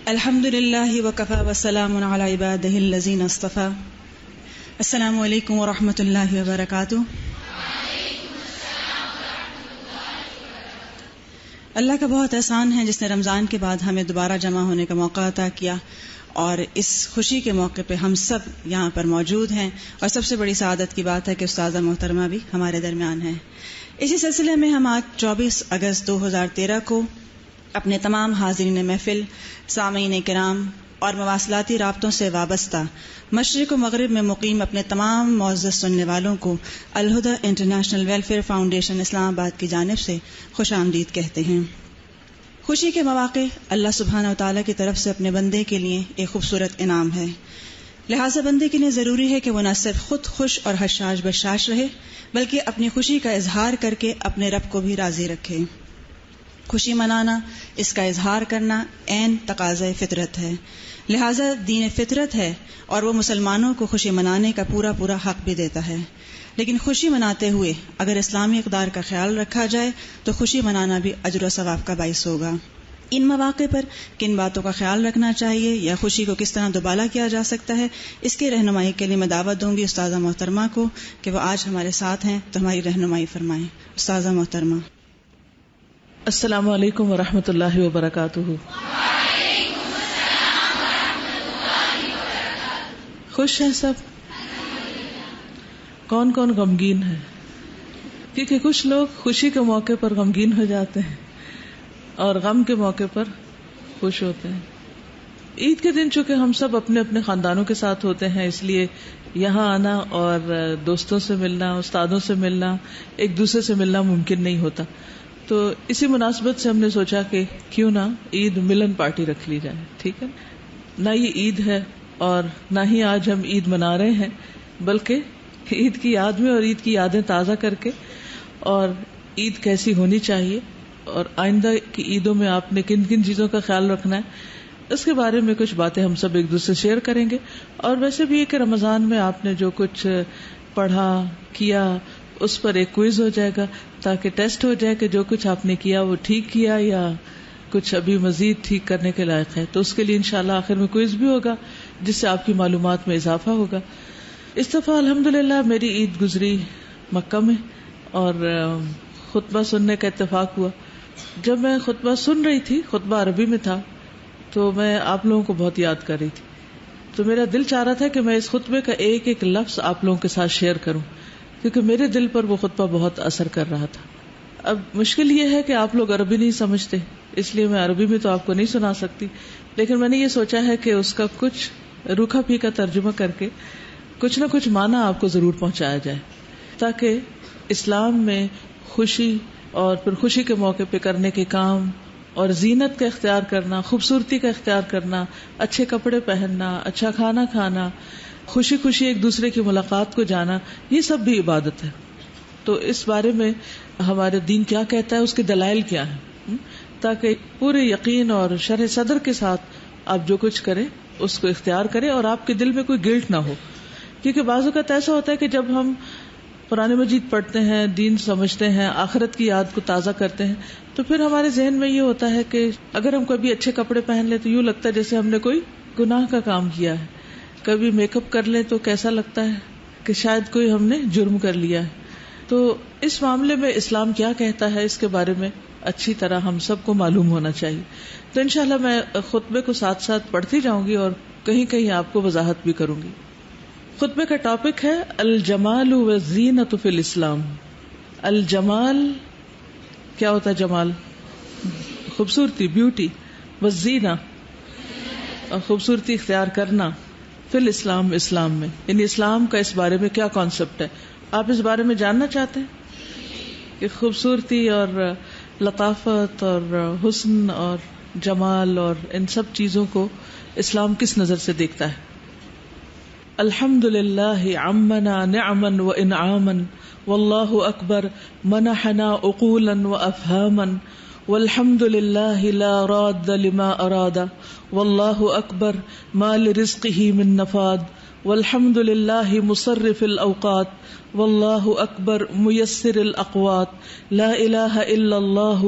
الحمد للہ وکفی وسلام علی عبادہ الذین اصطفی. السلام علیکم ورحمۃ اللہ وبرکاتہ. اللہ کا بہت احسان ہے جس نے رمضان کے بعد ہمیں دوبارہ جمع ہونے کا موقع عطا کیا، اور اس خوشی کے موقع پہ ہم سب یہاں پر موجود ہیں، اور سب سے بڑی سعادت کی بات ہے کہ استاذہ محترمہ بھی ہمارے درمیان ہیں. اسی سلسلے میں ہم آج 24 اگست 2013 کو اپنے تمام حاضرین محفل، سامعین کرام اور مواصلاتی رابطوں سے وابستہ مشرق و مغرب میں مقیم اپنے تمام معزز سننے والوں کو الہدیٰ انٹرنیشنل ویلفیئر فاؤنڈیشن اسلام آباد کی جانب سے خوش آمدید کہتے ہیں. خوشی کے مواقع اللہ سبحانہ و تعالیٰ کی طرف سے اپنے بندے کے لیے ایک خوبصورت انعام ہے، لہٰذا بندے کے لیے ضروری ہے کہ وہ نہ صرف خود خوش اور حشاش بشاش رہے بلکہ اپنی خوشی کا اظہار کر کے اپنے رب کو بھی راضی رکھے. خوشی منانا، اس کا اظہار کرنا عین تقاضۂ فطرت ہے، لہٰذا دین فطرت ہے اور وہ مسلمانوں کو خوشی منانے کا پورا حق بھی دیتا ہے. لیکن خوشی مناتے ہوئے اگر اسلامی اقدار کا خیال رکھا جائے تو خوشی منانا بھی اجر و ثواب کا باعث ہوگا. ان مواقع پر کن باتوں کا خیال رکھنا چاہیے یا خوشی کو کس طرح دوبالا کیا جا سکتا ہے، اس کی رہنمائی کے لیے میں دعوت دوں گی استاذہ محترمہ کو کہ وہ آج ہمارے ساتھ ہیں تو ہماری رہنمائی فرمائیں. استاذہ محترمہ. السلام علیکم ورحمۃ اللہ وبرکاتہ. خوش ہیں سب؟ کون کون غمگین ہے؟ کیونکہ کچھ لوگ خوشی کے موقع پر غمگین ہو جاتے ہیں اور غم کے موقع پر خوش ہوتے ہیں. عید کے دن چونکہ ہم سب اپنے اپنے خاندانوں کے ساتھ ہوتے ہیں، اس لیے یہاں آنا اور دوستوں سے ملنا، استادوں سے ملنا، ایک دوسرے سے ملنا ممکن نہیں ہوتا. تو اسی مناسبت سے ہم نے سوچا کہ کیوں نہ عید ملن پارٹی رکھ لی جائے. ٹھیک ہے، نہ یہ عید ہے اور نہ ہی آج ہم عید منا رہے ہیں، بلکہ عید کی یاد میں اور عید کی یادیں تازہ کر کے اور عید کیسی ہونی چاہیے اور آئندہ کی عیدوں میں آپ نے کن کن چیزوں کا خیال رکھنا ہے، اس کے بارے میں کچھ باتیں ہم سب ایک دوسرے سے شیئر کریں گے. اور ویسے بھی یہ کہ رمضان میں آپ نے جو کچھ پڑھا کیا اس پر ایک کوئز ہو جائے گا تاکہ ٹیسٹ ہو جائے کہ جو کچھ آپ نے کیا وہ ٹھیک کیا یا کچھ ابھی مزید ٹھیک کرنے کے لائق ہے. تو اس کے لیے انشاءاللہ آخر میں کوئز بھی ہوگا جس سے آپ کی معلومات میں اضافہ ہوگا. اس دفعہ الحمدللہ میری عید گزری مکہ میں اور خطبہ سننے کا اتفاق ہوا. جب میں خطبہ سن رہی تھی، خطبہ عربی میں تھا، تو میں آپ لوگوں کو بہت یاد کر رہی تھی. تو میرا دل چاہ رہا تھا کہ میں اس خطبے کا ایک ایک لفظ آپ لوگوں کے ساتھ شیئر کروں، کیونکہ میرے دل پر وہ خطبہ بہت اثر کر رہا تھا. اب مشکل یہ ہے کہ آپ لوگ عربی نہیں سمجھتے، اس لیے میں عربی میں تو آپ کو نہیں سنا سکتی، لیکن میں نے یہ سوچا ہے کہ اس کا کچھ روکھا پھیکا ترجمہ کر کے کچھ نہ کچھ معنی آپ کو ضرور پہنچایا جائے، تاکہ اسلام میں خوشی اور پھر خوشی کے موقع پہ کرنے کے کام اور زینت کا اختیار کرنا، خوبصورتی کا اختیار کرنا، اچھے کپڑے پہننا، اچھا کھانا کھانا، خوشی خوشی ایک دوسرے کی ملاقات کو جانا، یہ سب بھی عبادت ہے. تو اس بارے میں ہمارے دین کیا کہتا ہے، اس کے دلائل کیا ہیں، تاکہ پورے یقین اور شرح صدر کے ساتھ آپ جو کچھ کریں اس کو اختیار کریں اور آپ کے دل میں کوئی گلٹ نہ ہو. کیونکہ بعض اوقات ایسا ہوتا ہے کہ جب ہم قرآن مجید پڑھتے ہیں، دین سمجھتے ہیں، آخرت کی یاد کو تازہ کرتے ہیں، تو پھر ہمارے ذہن میں یہ ہوتا ہے کہ اگر ہم کبھی اچھے کپڑے پہن لیں تو یوں لگتا ہے جیسے ہم نے کوئی گناہ کا کام کیا ہے. کبھی میک اپ کر لیں تو کیسا لگتا ہے کہ شاید کوئی ہم نے جرم کر لیا ہے. تو اس معاملے میں اسلام کیا کہتا ہے، اس کے بارے میں اچھی طرح ہم سب کو معلوم ہونا چاہیے. تو انشاءاللہ میں خطبے کو ساتھ ساتھ پڑھتی جاؤں گی اور کہیں کہیں آپ کو وضاحت بھی کروں گی. خطبے کا ٹاپک ہے الجمال والزینۃ فی الاسلام. الجمال کیا ہوتا ہے؟ جمال خوبصورتی، بیوٹی، والزینہ اور خوبصورتی اختیار کرنا، فی الاسلام اسلام میں، یعنی اسلام کا اس بارے میں کیا کانسیپٹ ہے. آپ اس بارے میں جاننا چاہتے ہیں کہ خوبصورتی اور لطافت اور حسن اور جمال اور ان سب چیزوں کو اسلام کس نظر سے دیکھتا ہے. الحمد للہ عمنا نعما و انعاما واللہ اکبر منحنا عقولا و افہاما والحمد للہ لا راد لما اراد واللہ اکبر ما لرزقہ من نفاد والحمد للہ مصرف الاوقات واللہ اکبر میسر الاقوات لا الہ الا اللہ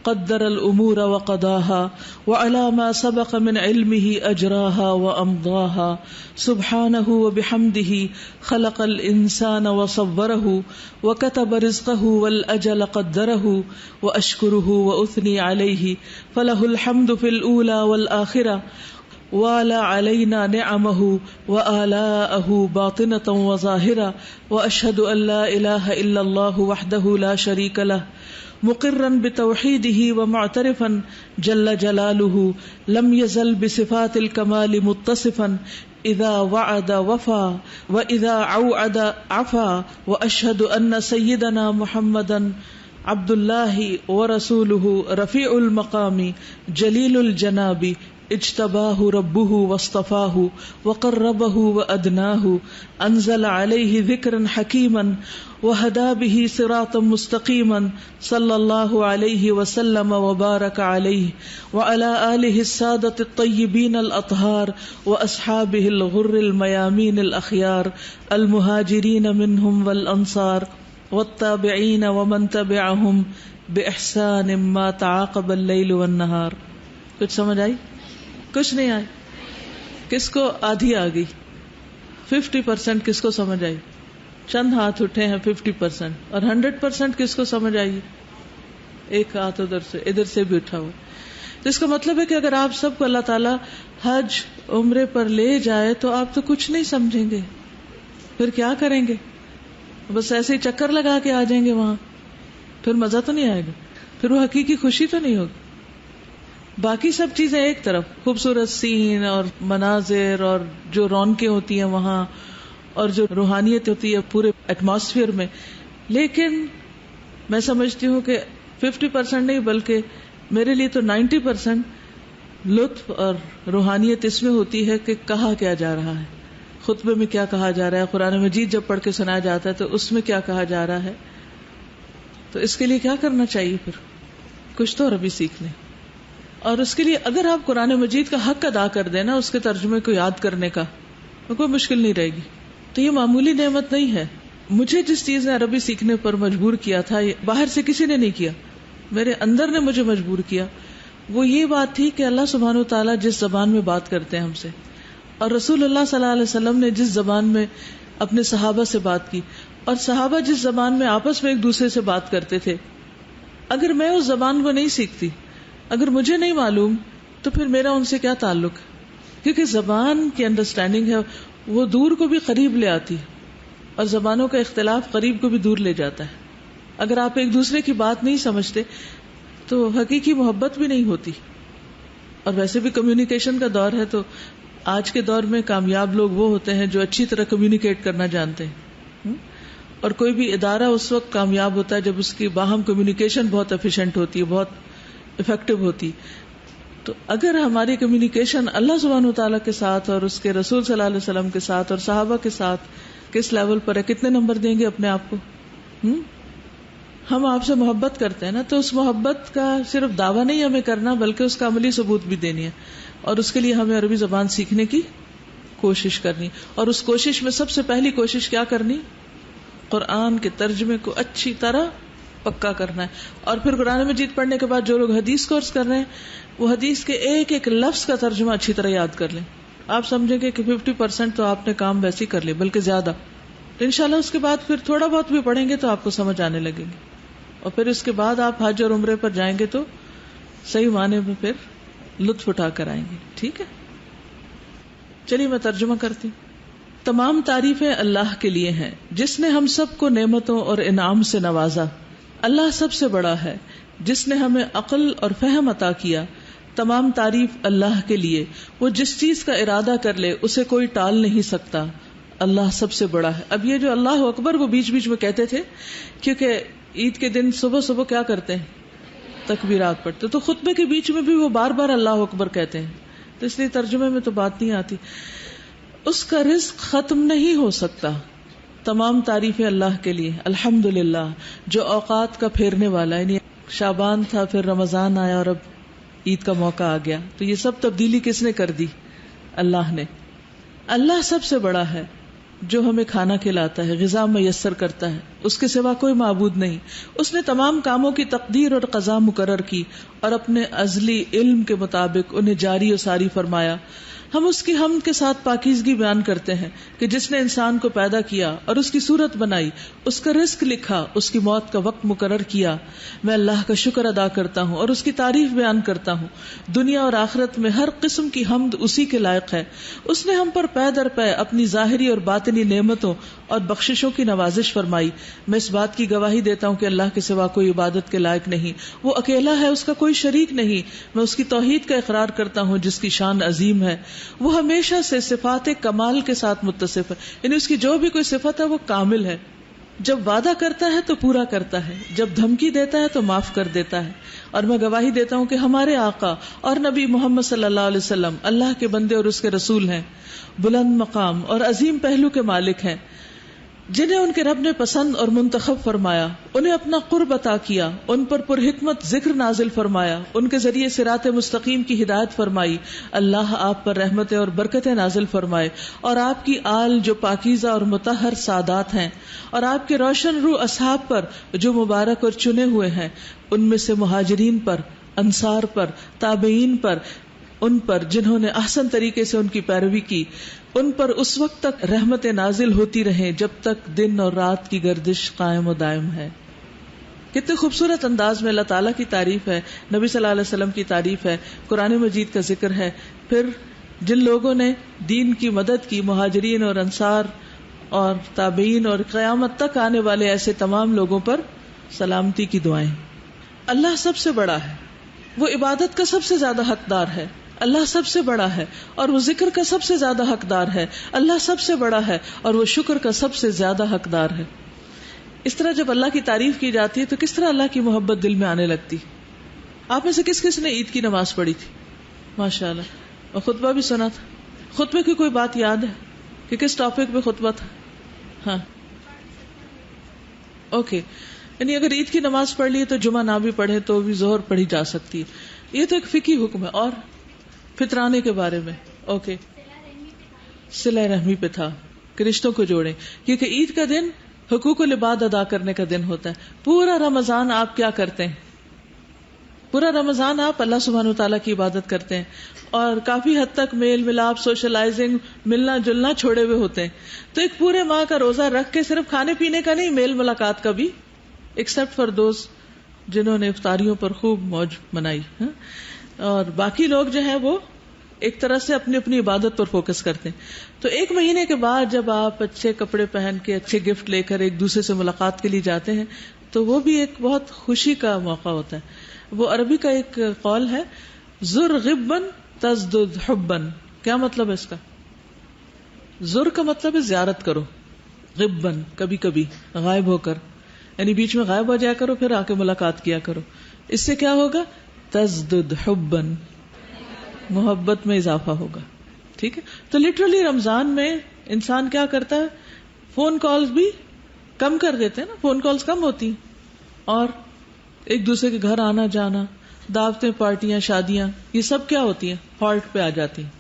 قدر الامور وقضاها وعلى ما سبق من علمه اجراها وامضاها سبحانه وبحمده خلق الانسان وصوره وكتب رزقه والاجل قدره واشكره واثني عليه فله الحمد في الاولى والاخره وعلى علينا نعمه وآلاءه باطنة وظاهرة واشهد ان لا اله الا الله وحده لا شريك له مقرا بتوحیدہ ومعترفا جل جلالہ لم یزل بصفات الکمال متصفا اذا وعد وفا واذا اوعد عفا واشهد ان سیدنا محمدا عبد اللہ ورسولہ رفیع المقام جلیل الجناب اجتباہ ربہ واصطفاہ وقربہ وادناہ انزل علیہ ذکرا حکیما وہدى به صراطا مستقیما صلی اللہ علیہ وسلم وبارک علیہ وعلى آلہ السادة الطیبین الاطہار واصحابہ الغر المیامین الاخیار المہاجرین منہم والانصار والتابعین ومن تبعہم باحسان ما تعاقب اللیل والنہار. کچھ سمجھ آئی؟ کچھ نہیں آئی؟ کس کو آدھی آ گئی؟ 50% کس کو سمجھ آئی؟ چند ہاتھ اٹھے ہیں 50%. اور 100% کس کو سمجھ آئی؟ ایک ہاتھ ادھر سے بھی اٹھا ہوا. تو اس کا مطلب ہے کہ اگر آپ سب کو اللہ تعالیٰ حج عمرے پر لے جائے تو آپ تو کچھ نہیں سمجھیں گے. پھر کیا کریں گے؟ بس ایسے ہی چکر لگا کے آ جائیں گے وہاں. پھر مزہ تو نہیں آئے گا، پھر وہ حقیقی خوشی تو نہیں ہوگی. باقی سب چیزیں ایک طرف، خوبصورت سین اور مناظر اور جو رونقیں ہوتی ہیں وہاں اور جو روحانیت ہوتی ہے پورے ایٹماسفیئر میں، لیکن میں سمجھتی ہوں کہ 50% نہیں بلکہ میرے لیے تو 90% لطف اور روحانیت اس میں ہوتی ہے کہ کہا کیا جا رہا ہے، خطبے میں کیا کہا جا رہا ہے، قرآن مجید جب پڑھ کے سنایا جاتا ہے تو اس میں کیا کہا جا رہا ہے. تو اس کے لیے کیا کرنا چاہیے؟ پھر کچھ تو عربی سیکھ لیں. اور اس کے لیے اگر آپ قرآن مجید کا حق ادا کر دیں نا، اس کے ترجمے کو یاد کرنے کا، تو کوئی مشکل نہیں رہے گی. تو یہ معمولی نعمت نہیں ہے. مجھے جس چیز نے عربی سیکھنے پر مجبور کیا تھا، باہر سے کسی نے نہیں کیا، میرے اندر نے مجھے مجبور کیا. وہ یہ بات تھی کہ اللہ سبحانہ و تعالیٰ جس زبان میں بات کرتے ہیں ہم سے، اور رسول اللہ صلی اللہ علیہ وسلم نے جس زبان میں اپنے صحابہ سے بات کی، اور صحابہ جس زبان میں آپس میں ایک دوسرے سے بات کرتے تھے، اگر میں اس زبان کو نہیں سیکھتی، اگر مجھے نہیں معلوم، تو پھر میرا ان سے کیا تعلق ہے؟ کیونکہ زبان کی انڈرسٹینڈنگ ہے وہ دور کو بھی قریب لے آتی ہے، اور زبانوں کا اختلاف قریب کو بھی دور لے جاتا ہے. اگر آپ ایک دوسرے کی بات نہیں سمجھتے تو حقیقی محبت بھی نہیں ہوتی. اور ویسے بھی کمیونیکیشن کا دور ہے، تو آج کے دور میں کامیاب لوگ وہ ہوتے ہیں جو اچھی طرح کمیونیکیٹ کرنا جانتے ہیں. اور کوئی بھی ادارہ اس وقت کامیاب ہوتا ہے جب اس کی باہم کمیونیکیشن بہت ایفیشینٹ ہوتی ہے، بہت افیکٹو ہوتی. تو اگر ہماری کمیونیکیشن اللہ سبحانہ وتعالیٰ کے ساتھ اور اس کے رسول صلی اللہ علیہ وسلم کے ساتھ اور صحابہ کے ساتھ کس لیول پر ہے، کتنے نمبر دیں گے اپنے آپ کو؟ ہم آپ سے محبت کرتے ہیں نا، تو اس محبت کا صرف دعویٰ نہیں ہمیں کرنا بلکہ اس کا عملی ثبوت بھی دینی ہے. اور اس کے لیے ہمیں عربی زبان سیکھنے کی کوشش کرنی، اور اس کوشش میں سب سے پہلی کوشش کیا کرنی؟ قرآن کے ترجمے کو اچھی طرح پکا کرنا ہے. اور پھر قرآن مجید پڑھنے کے بعد جو لوگ حدیث کورس کر رہے ہیں وہ حدیث کے ایک ایک لفظ کا ترجمہ اچھی طرح یاد کر لیں. آپ سمجھیں گے کہ 50% تو آپ نے کام ویسے ہی کر لیا، بلکہ زیادہ. تو انشاءاللہ اس کے بعد پھر تھوڑا بہت بھی پڑھیں گے تو آپ کو سمجھ آنے لگیں گے. اور پھر اس کے بعد آپ حج اور عمرے پر جائیں گے تو صحیح معنی میں پھر لطف اٹھا کر آئیں گے. ٹھیک ہے، چلیے میں ترجمہ کرتی ہوں. تمام تعریفیں اللہ کے لیے ہیں جس نے ہم سب کو نعمتوں اور انعام سے نوازا. اللہ سب سے بڑا ہے جس نے ہمیں عقل اور فہم عطا کیا. تمام تعریف اللہ کے لیے، وہ جس چیز کا ارادہ کر لے اسے کوئی ٹال نہیں سکتا. اللہ سب سے بڑا ہے. اب یہ جو اللہ اکبر وہ بیچ بیچ میں کہتے تھے، کیونکہ عید کے دن صبح صبح کیا کرتے ہیں؟ تکبیرات پڑھتے. تو خطبے کے بیچ میں بھی وہ بار بار اللہ اکبر کہتے ہیں، تو اس لیے ترجمے میں تو بات نہیں آتی. اس کا رزق ختم نہیں ہو سکتا. تمام تعریفیں اللہ کے لیے. الحمدللہ جو اوقات کا پھیرنے والا ہے. یعنی شعبان تھا، پھر رمضان آیا اور اب عید کا موقع آ گیا. تو یہ سب تبدیلی کس نے کر دی؟ اللہ نے. اللہ سب سے بڑا ہے جو ہمیں کھانا کھلاتا ہے، غذا میسر کرتا ہے، اس کے سوا کوئی معبود نہیں. اس نے تمام کاموں کی تقدیر اور قضا مقرر کی اور اپنے ازلی علم کے مطابق انہیں جاری و ساری فرمایا. ہم اس کی حمد کے ساتھ پاکیزگی بیان کرتے ہیں کہ جس نے انسان کو پیدا کیا اور اس کی صورت بنائی، اس کا رزق لکھا، اس کی موت کا وقت مقرر کیا. میں اللہ کا شکر ادا کرتا ہوں اور اس کی تعریف بیان کرتا ہوں. دنیا اور آخرت میں ہر قسم کی حمد اسی کے لائق ہے. اس نے ہم پر پے در پے اپنی ظاہری اور باطنی نعمتوں اور بخششوں کی نوازش فرمائی. میں اس بات کی گواہی دیتا ہوں کہ اللہ کے سوا کوئی عبادت کے لائق نہیں، وہ اکیلا ہے، اس کا کوئی شریک نہیں. میں اس کی توحید کا اقرار کرتا ہوں جس کی شان عظیم ہے. وہ ہمیشہ سے صفات کمال کے ساتھ متصف ہے، یعنی اس کی جو بھی کوئی صفت ہے وہ کامل ہے. جب وعدہ کرتا ہے تو پورا کرتا ہے، جب دھمکی دیتا ہے تو معاف کر دیتا ہے. اور میں گواہی دیتا ہوں کہ ہمارے آقا اور نبی محمد صلی اللہ علیہ وسلم اللہ کے بندے اور اس کے رسول ہیں، بلند مقام اور عظیم پہلو کے مالک ہیں، جنہیں ان کے رب نے پسند اور منتخب فرمایا، انہیں اپنا قرب عطا کیا، ان پر پرحکمت ذکر نازل فرمایا، ان کے ذریعے صراط مستقیم کی ہدایت فرمائی. اللہ آپ پر رحمتیں اور برکتیں نازل فرمائے، اور آپ کی آل جو پاکیزہ اور مطہر سادات ہیں، اور آپ کے روشن روح اصحاب پر جو مبارک اور چنے ہوئے ہیں، ان میں سے مہاجرین پر، انصار پر، تابعین پر، ان پر جنہوں نے احسن طریقے سے ان کی پیروی کی، ان پر اس وقت تک رحمتیں نازل ہوتی رہیں جب تک دن اور رات کی گردش قائم و دائم ہے. کتنے خوبصورت انداز میں اللہ تعالیٰ کی تعریف ہے، نبی صلی اللہ علیہ وسلم کی تعریف ہے، قرآن مجید کا ذکر ہے. پھر جن لوگوں نے دین کی مدد کی، مہاجرین اور انصار اور تابعین اور قیامت تک آنے والے ایسے تمام لوگوں پر سلامتی کی دعائیں. اللہ سب سے بڑا ہے، وہ عبادت کا سب سے زیادہ حقدار ہے. اللہ سب سے بڑا ہے اور وہ ذکر کا سب سے زیادہ حقدار ہے. اللہ سب سے بڑا ہے اور وہ شکر کا سب سے زیادہ حقدار ہے. اس طرح جب اللہ کی تعریف کی جاتی ہے تو کس طرح اللہ کی محبت دل میں آنے لگتی. آپ میں سے کس کس نے عید کی نماز پڑھی تھی؟ ماشاءاللہ. اور خطبہ بھی سنا تھا. خطبے کی کوئی بات یاد ہے کہ کس ٹاپک پہ خطبہ تھا؟ ہاں اوکے. یعنی اگر عید کی نماز پڑھ لی تو جمعہ نہ بھی پڑھے تو بھی ظہر پڑھی جا سکتی ہے. یہ تو ایک فقہی حکم ہے. اور فطرانے کے بارے میں اوکے، صلہ رحمی پہ تھا کہ رشتوں کو جوڑیں، کیونکہ عید کا دن حقوق العباد ادا کرنے کا دن ہوتا ہے. پورا رمضان آپ کیا کرتے ہیں؟ پورا رمضان آپ اللہ سبحانہ وتعالیٰ کی عبادت کرتے ہیں اور کافی حد تک میل ملاپ، سوشلائزنگ، ملنا جلنا چھوڑے ہوئے ہوتے ہیں. تو ایک پورے ماہ کا روزہ رکھ کے صرف کھانے پینے کا نہیں، میل ملاقات کا بھی، ایکسپٹ فار دوز جنہوں نے افطاریوں پر خوب موج منائی. اور باقی لوگ جو ہیں وہ ایک طرح سے اپنی اپنی عبادت پر فوکس کرتے ہیں. تو ایک مہینے کے بعد جب آپ اچھے کپڑے پہن کے اچھے گفٹ لے کر ایک دوسرے سے ملاقات کے لیے جاتے ہیں تو وہ بھی ایک بہت خوشی کا موقع ہوتا ہے. وہ عربی کا ایک قول ہے، زر غبن تزدد حبن. کیا مطلب ہے اس کا؟ زر کا مطلب ہے زیارت کرو، غبن کبھی کبھی غائب ہو کر، یعنی بیچ میں غائب ہو جایا کرو پھر آ کے ملاقات کیا کرو. اس سے کیا ہوگا؟ تزدد حبن، محبت میں اضافہ ہوگا. ٹھیک ہے. تو لٹرلی رمضان میں انسان کیا کرتا ہے؟ فون کالز بھی کم کر دیتے ہیں نا، فون کالز کم ہوتی ہیں اور ایک دوسرے کے گھر آنا جانا، دعوتیں، پارٹیاں، شادیاں، یہ سب کیا ہوتی ہیں؟ ہالٹ پہ آ جاتی ہیں.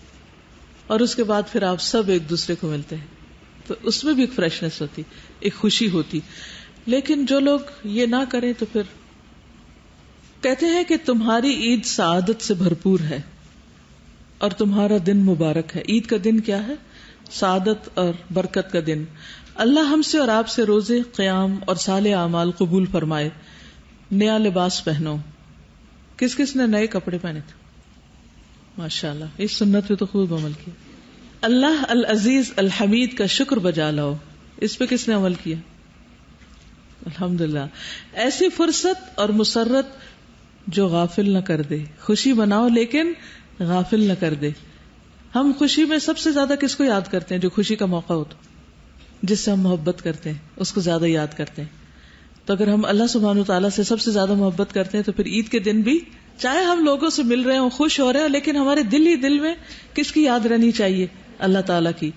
اور اس کے بعد پھر آپ سب ایک دوسرے کو ملتے ہیں تو اس میں بھی ایک فریشنس ہوتی، ایک خوشی ہوتی. لیکن جو لوگ یہ نہ کریں تو پھر کہتے ہیں کہ تمہاری عید سعادت سے بھرپور ہے اور تمہارا دن مبارک ہے. عید کا دن کیا ہے؟ سعادت اور برکت کا دن. اللہ ہم سے اور آپ سے روزے، قیام اور صالح اعمال قبول فرمائے. نیا لباس پہنو. کس کس نے نئے کپڑے پہنے تھے؟ ماشاءاللہ. اس سنت پہ تو خوب عمل کیا. اللہ العزیز الحمید کا شکر بجا لاؤ. اس پہ کس نے عمل کیا؟ الحمدللہ. ایسی فرصت اور مسرت جو غافل نہ کر دے. خوشی مناؤ لیکن غافل نہ کر دے. ہم خوشی میں سب سے زیادہ کس کو یاد کرتے ہیں؟ جو خوشی کا موقع ہو تو جس سے ہم محبت کرتے ہیں اس کو زیادہ یاد کرتے ہیں. تو اگر ہم اللہ سبحانہ وتعالیٰ سے سب سے زیادہ محبت کرتے ہیں تو پھر عید کے دن بھی چاہے ہم لوگوں سے مل رہے ہوں، خوش ہو رہے ہیں، لیکن ہمارے دل ہی دل میں کس کی یاد رہنی چاہیے؟ اللہ تعالیٰ کی.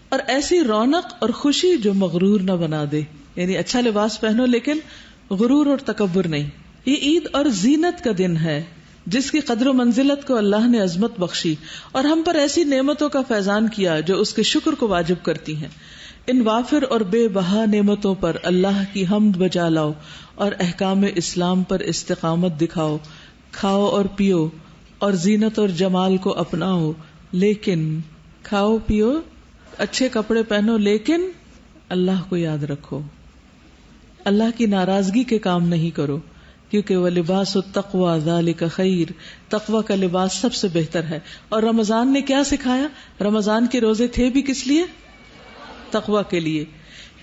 اور ایسی رونق اور خوشی جو مغرور نہ بنا دے. یعنی اچھا لباس پہنو لیکن غرور اور تکبر نہیں. یہ عید اور زینت کا دن ہے. جس کی قدر و منزلت کو اللہ نے عظمت بخشی اور ہم پر ایسی نعمتوں کا فیضان کیا جو اس کے شکر کو واجب کرتی ہیں. ان وافر اور بے بہا نعمتوں پر اللہ کی حمد بجا لاؤ اور احکام اسلام پر استقامت دکھاؤ. کھاؤ اور پیو اور زینت اور جمال کو اپناؤ، لیکن کھاؤ پیو اچھے کپڑے پہنو، لیکن اللہ کو یاد رکھو. اللہ کی ناراضگی کے کام نہیں کرو، کیونکہ وہ لباس التقوی ذالک خیر، تقوی کا لباس سب سے بہتر ہے. اور رمضان نے کیا سکھایا؟ رمضان کے روزے تھے بھی کس لیے؟ تقوی کے لیے.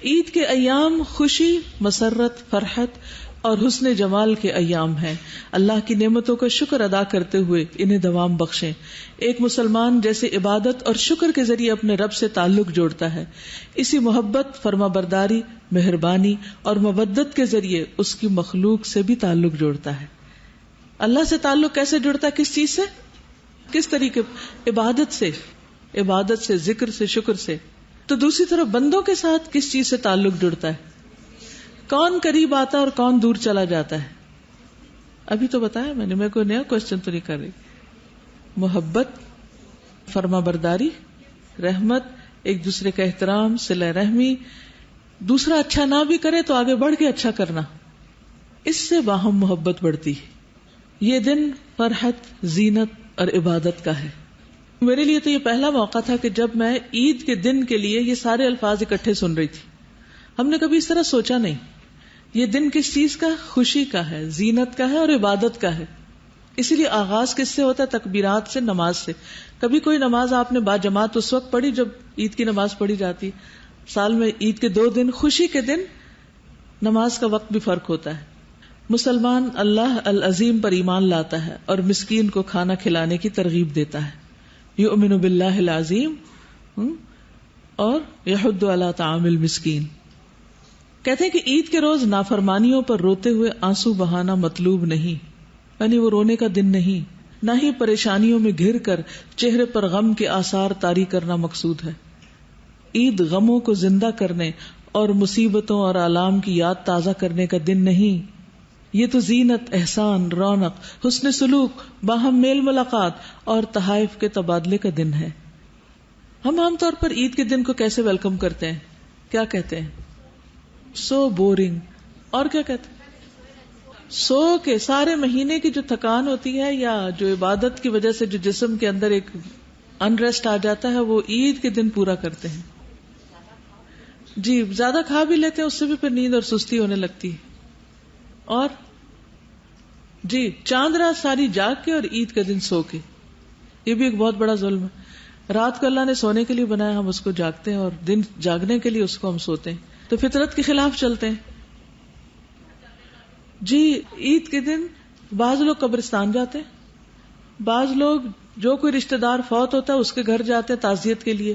عید کے ایام خوشی، مسرت، فرحت اور حسن جمال کے ایام ہیں. اللہ کی نعمتوں کا شکر ادا کرتے ہوئے انہیں دوام بخشیں. ایک مسلمان جیسے عبادت اور شکر کے ذریعے اپنے رب سے تعلق جوڑتا ہے، اسی محبت، فرما برداری، مہربانی اور مودت کے ذریعے اس کی مخلوق سے بھی تعلق جوڑتا ہے. اللہ سے تعلق کیسے جڑتا ہے؟ کس چیز سے؟ کس طریقے؟ عبادت سے، ذکر سے، شکر سے. تو دوسری طرف بندوں کے ساتھ کس چیز سے تعلق جڑتا ہے؟ کون قریب آتا ہے اور کون دور چلا جاتا ہے؟ ابھی تو بتایا میں نے، میں کوئی نیا کوشچن تو نہیں کر رہی. محبت، فرما برداری، رحمت، ایک دوسرے کا احترام، صلہ رحمی، دوسرا اچھا نہ بھی کرے تو آگے بڑھ کے اچھا کرنا، اس سے باہم محبت بڑھتی. یہ دن فرحت، زینت اور عبادت کا ہے. میرے لیے تو یہ پہلا موقع تھا کہ جب میں عید کے دن کے لیے یہ سارے الفاظ اکٹھے سن رہی تھی. ہم نے کبھی اس طرح سوچا نہیں. یہ دن کس چیز کا؟ خوشی کا ہے، زینت کا ہے اور عبادت کا ہے. اسی لیے آغاز کس سے ہوتا ہے؟ تکبیرات سے، نماز سے. کبھی کوئی نماز آپ نے باجماعت اس وقت پڑھی جب عید کی نماز پڑھی جاتی. سال میں عید کے 2 دن، خوشی کے دن نماز کا وقت بھی فرق ہوتا ہے. مسلمان اللہ العظیم پر ایمان لاتا ہے اور مسکین کو کھانا کھلانے کی ترغیب دیتا ہے. یؤمن باللہ العظیم اور یحض علی طعام المسکین. کہتے ہیں کہ عید کے روز نافرمانیوں پر روتے ہوئے آنسو بہانا مطلوب نہیں، یعنی وہ رونے کا دن نہیں. نہ ہی پریشانیوں میں گھر کر چہرے پر غم کے آثار طاری کرنا مقصود ہے. عید غموں کو زندہ کرنے اور مصیبتوں اور آلام کی یاد تازہ کرنے کا دن نہیں. یہ تو زینت، احسان، رونق، حسن سلوک، باہم میل ملاقات اور تحائف کے تبادلے کا دن ہے. ہم عام طور پر عید کے دن کو کیسے ویلکم کرتے ہیں؟ کیا کہتے ہیں؟ سو بورنگ. اور کیا کہتے ہیں؟ سو کے سارے مہینے کی جو تھکان ہوتی ہے یا جو عبادت کی وجہ سے جو جسم کے اندر ایک انریسٹ آ جاتا ہے، وہ عید کے دن پورا کرتے ہیں. جی زیادہ کھا بھی لیتے ہیں، اس سے بھی پھر نیند اور سستی ہونے لگتی ہے. اور جی چاند رات ساری جاگ کے اور عید کا دن سو کے، یہ بھی ایک بہت بڑا ظلم ہے. رات کو اللہ نے سونے کے لیے بنایا، ہم اس کو جاگتے ہیں، اور دن جاگنے کے لیے اس کو ہم سوتے ہیں. تو فطرت کے خلاف چلتے ہیں. جی عید کے دن بعض لوگ قبرستان جاتے ہیں، بعض لوگ جو کوئی رشتہ دار فوت ہوتا ہے اس کے گھر جاتے ہیں تعزیت کے لیے.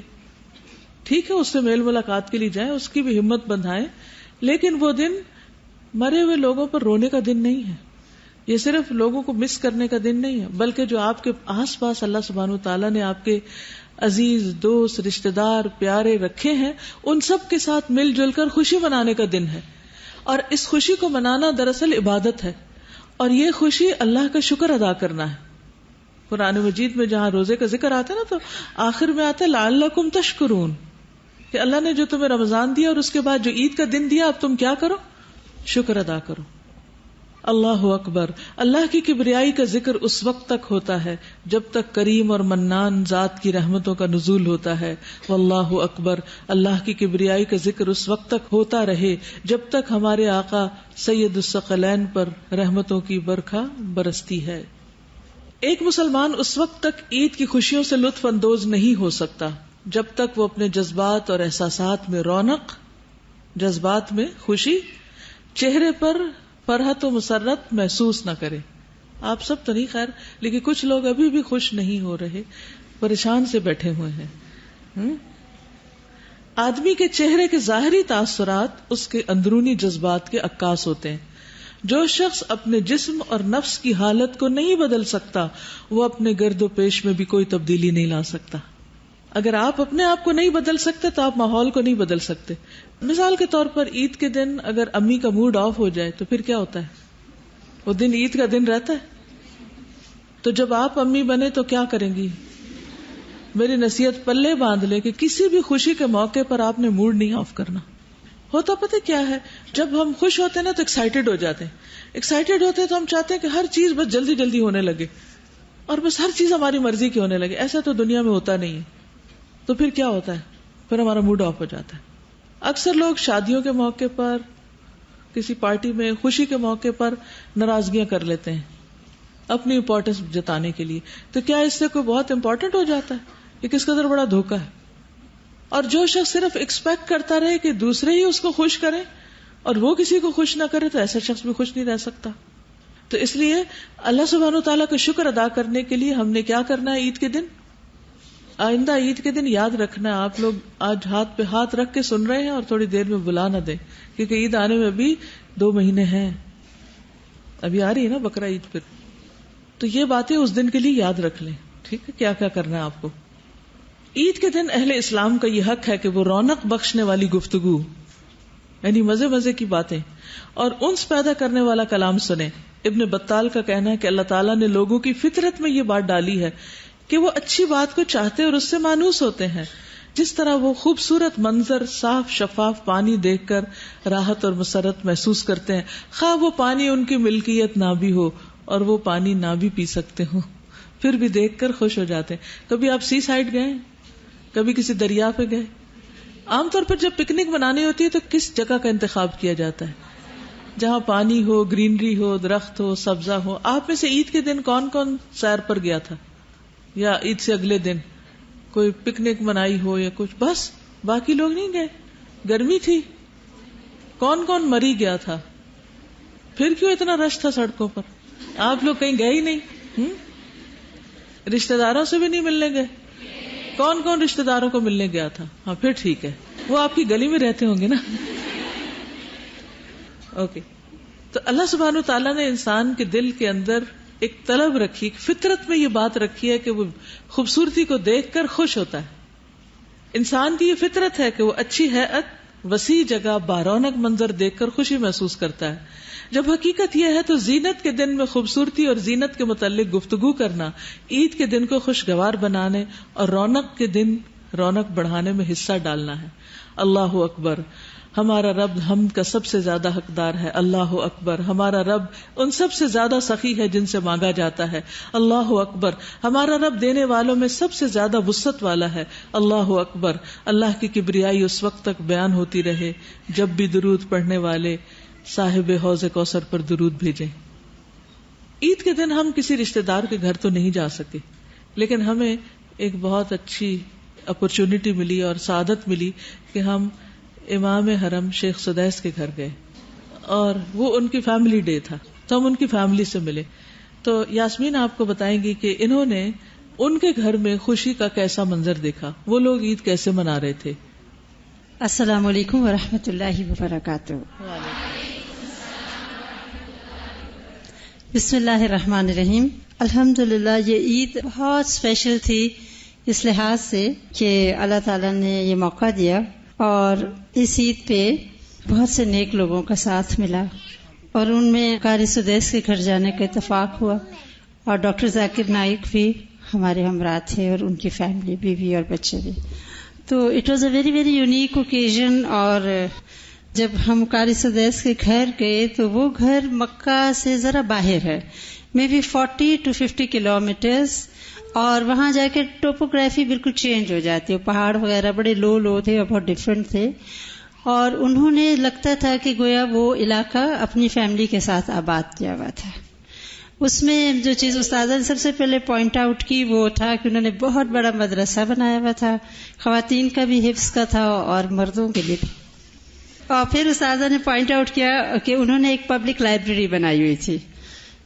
ٹھیک ہے، اس سے میل ملاقات کے لیے جائیں، اس کی بھی ہمت بندھائیں، لیکن وہ دن مرے ہوئے لوگوں پر رونے کا دن نہیں ہے. یہ صرف لوگوں کو مس کرنے کا دن نہیں ہے، بلکہ جو آپ کے آس پاس اللہ سبحانہ وتعالیٰ نے آپ کے عزیز، دوست، رشتہ دار، پیارے رکھے ہیں، ان سب کے ساتھ مل جل کر خوشی منانے کا دن ہے. اور اس خوشی کو منانا دراصل عبادت ہے، اور یہ خوشی اللہ کا شکر ادا کرنا ہے. قرآن مجید میں جہاں روزے کا ذکر آتا ہے نا، تو آخر میں آتا ہے لعلکم تشکرون، کہ اللہ نے جو تمہیں رمضان دیا اور اس کے بعد جو عید کا دن دیا، اب تم کیا کرو؟ شکر ادا کرو. اللہ اکبر. اللہ کی کبریائی کا ذکر اس وقت تک ہوتا ہے جب تک کریم اور منان ذات کی رحمتوں کا نزول ہوتا ہے. واللہ اکبر. اللہ کی کبریائی کا ذکر اس وقت تک ہوتا رہے جب تک ہمارے آقا سید الثقلین پر رحمتوں کی برکھا برستی ہے. ایک مسلمان اس وقت تک عید کی خوشیوں سے لطف اندوز نہیں ہو سکتا جب تک وہ اپنے جذبات اور احساسات میں رونق، جذبات میں خوشی، چہرے پر فرحت و مسرت محسوس نہ کرے. آپ سب تو نہیں خیر، لیکن کچھ لوگ ابھی بھی خوش نہیں ہو رہے، پریشان سے بیٹھے ہوئے ہیں. آدمی کے چہرے کے ظاہری تاثرات اس کے اندرونی جذبات کے عکاس ہوتے ہیں. جو شخص اپنے جسم اور نفس کی حالت کو نہیں بدل سکتا، وہ اپنے گرد و پیش میں بھی کوئی تبدیلی نہیں لا سکتا. اگر آپ اپنے آپ کو نہیں بدل سکتے تو آپ ماحول کو نہیں بدل سکتے. مثال کے طور پر عید کے دن اگر امی کا موڈ آف ہو جائے تو پھر کیا ہوتا ہے؟ وہ دن عید کا دن رہتا ہے؟ تو جب آپ امی بنے تو کیا کریں گی؟ میری نصیحت پلے باندھ لے کہ کسی بھی خوشی کے موقع پر آپ نے موڈ نہیں آف کرنا. ہوتا پتہ کیا ہے، جب ہم خوش ہوتے ہیں نا تو ایکسائٹیڈ ہو جاتے ہیں. ایکسائٹیڈ ہوتے ہیں تو ہم چاہتے ہیں کہ ہر چیز بس جلدی جلدی ہونے لگے اور بس ہر چیز ہماری مرضی کی ہونے لگے. ایسا تو دنیا میں ہوتا نہیں ہے. تو پھر کیا ہوتا ہے؟ پھر ہمارا موڈ آف ہو جاتا ہے. اکثر لوگ شادیوں کے موقع پر، کسی پارٹی میں، خوشی کے موقع پر ناراضگیاں کر لیتے ہیں اپنی امپورٹنس جتانے کے لیے. تو کیا اس سے کوئی بہت امپورٹنٹ ہو جاتا ہے؟ یہ کس قدر بڑا دھوکہ ہے. اور جو شخص صرف ایکسپیکٹ کرتا رہے کہ دوسرے ہی اس کو خوش کریں اور وہ کسی کو خوش نہ کرے تو ایسا شخص بھی خوش نہیں رہ سکتا. تو اس لیے اللہ سبحانہ وتعالیٰ کا شکر ادا کرنے کے لیے ہم نے کیا کرنا ہے؟ عید کے دن، آئندہ عید کے دن یاد رکھنا ہے. آپ لوگ آج ہاتھ پہ ہاتھ رکھ کے سن رہے ہیں اور تھوڑی دیر میں بلا نہ دیں، کیونکہ عید آنے میں ابھی 2 مہینے ہیں. ابھی آ رہی ہے نا بقرہ عید پہ. تو یہ باتیں اس دن کے لیے یاد رکھ لیں. ٹھیک ہے، کیا کیا کرنا ہے آپ کو. عید کے دن اہل اسلام کا یہ حق ہے کہ وہ رونق بخشنے والی گفتگو، یعنی مزے مزے کی باتیں اور انس پیدا کرنے والا کلام سنیں. ابن بطال کا کہنا ہے کہ اللہ تعالیٰ نے لوگوں کی فطرت میں یہ بات ڈالی ہے کہ وہ اچھی بات کو چاہتے اور اس سے مانوس ہوتے ہیں. جس طرح وہ خوبصورت منظر، صاف شفاف پانی دیکھ کر راحت اور مسرت محسوس کرتے ہیں، خواہ وہ پانی ان کی ملکیت نہ بھی ہو اور وہ پانی نہ بھی پی سکتے ہوں، پھر بھی دیکھ کر خوش ہو جاتے ہیں. کبھی آپ سی سائڈ گئے، کبھی کسی دریا پہ گئے؟ عام طور پر جب پکنک منانی ہوتی ہے تو کس جگہ کا انتخاب کیا جاتا ہے؟ جہاں پانی ہو، گرینری ہو، درخت ہو، سبزہ ہو. آپ میں سے عید کے دن کون کون سیر پر گیا تھا، یا عید سے اگلے دن کوئی پکنک منائی ہو یا کچھ؟ بس باقی لوگ نہیں گئے، گرمی تھی. کون کون مری گیا تھا؟ پھر کیوں اتنا رش تھا سڑکوں پر؟ آپ لوگ کہیں گئے ہی نہیں. رشتہ داروں سے بھی نہیں ملنے گئے؟ کون کون رشتہ داروں کو ملنے گیا تھا؟ ہاں پھر ٹھیک ہے، وہ آپ کی گلی میں رہتے ہوں گے نا. اوکے. تو اللہ سبحانہ تعالیٰ نے انسان کے دل کے اندر ایک طلب رکھی، فطرت میں یہ بات رکھی ہے کہ وہ خوبصورتی کو دیکھ کر خوش ہوتا ہے. انسان کی یہ فطرت ہے کہ وہ اچھی ہیئت، وسیع جگہ، بارونق منظر دیکھ کر خوشی محسوس کرتا ہے. جب حقیقت یہ ہے تو زینت کے دن میں خوبصورتی اور زینت کے متعلق گفتگو کرنا عید کے دن کو خوشگوار بنانے اور رونق کے دن رونق بڑھانے میں حصہ ڈالنا ہے. اللہ اکبر، ہمارا رب حمد کا سب سے زیادہ حقدار ہے. اللہ اکبر، ہمارا رب ان سب سے زیادہ سخی ہے جن سے مانگا جاتا ہے. اللہ اکبر، ہمارا رب دینے والوں میں سب سے زیادہ وسعت والا ہے. اللہ اکبر، اللہ کی کبریائی اس وقت تک بیان ہوتی رہے جب بھی درود پڑھنے والے صاحب حوض کوثر پر درود بھیجیں. عید کے دن ہم کسی رشتہ دار کے گھر تو نہیں جا سکے، لیکن ہمیں ایک بہت اچھی اپرچونٹی ملی اور سعادت ملی کہ ہم امام حرم شیخ سدیس کے گھر گئے اور وہ ان کی فیملی ڈے تھا، تو ہم ان کی فیملی سے ملے. تو یاسمین آپ کو بتائیں گی کہ انہوں نے ان کے گھر میں خوشی کا کیسا منظر دیکھا، وہ لوگ عید کیسے منا رہے تھے. السلام علیکم ورحمۃ اللہ وبرکاتہ. بسم اللہ الرحمن الرحیم. الحمدللہ یہ عید بہت اسپیشل تھی اس لحاظ سے کہ اللہ تعالیٰ نے یہ موقع دیا اور اس عید پہ بہت سے نیک لوگوں کا ساتھ ملا اور ان میں قاری سدیس کے گھر جانے کا اتفاق ہوا اور ڈاکٹر ذاکر نائک بھی ہمارے ہمراہ تھے اور ان کی فیملی، بیوی اور بچے بھی. تو it was a very very unique occasion. اور جب ہم قاری سدیس کے گھر گئے تو وہ گھر مکہ سے ذرا باہر ہے، مے بی 40 to 50 کلومیٹرز، اور وہاں جا کے ٹوپوگرافی بالکل چینج ہو جاتی ہے. پہاڑ وغیرہ بڑے لو تھے اور بہت ڈفرینٹ تھے، اور انہوں نے لگتا تھا کہ گویا وہ علاقہ اپنی فیملی کے ساتھ آباد کیا ہوا تھا. اس میں جو چیز استاذہ نے سب سے پہلے پوائنٹ آؤٹ کی وہ تھا کہ انہوں نے بہت بڑا مدرسہ بنایا ہوا تھا، خواتین کا بھی حفظ کا تھا اور مردوں کے لیے بھی. اور پھر استاذہ نے پوائنٹ آؤٹ کیا کہ انہوں نے ایک پبلک لائبریری بنائی ہوئی تھی.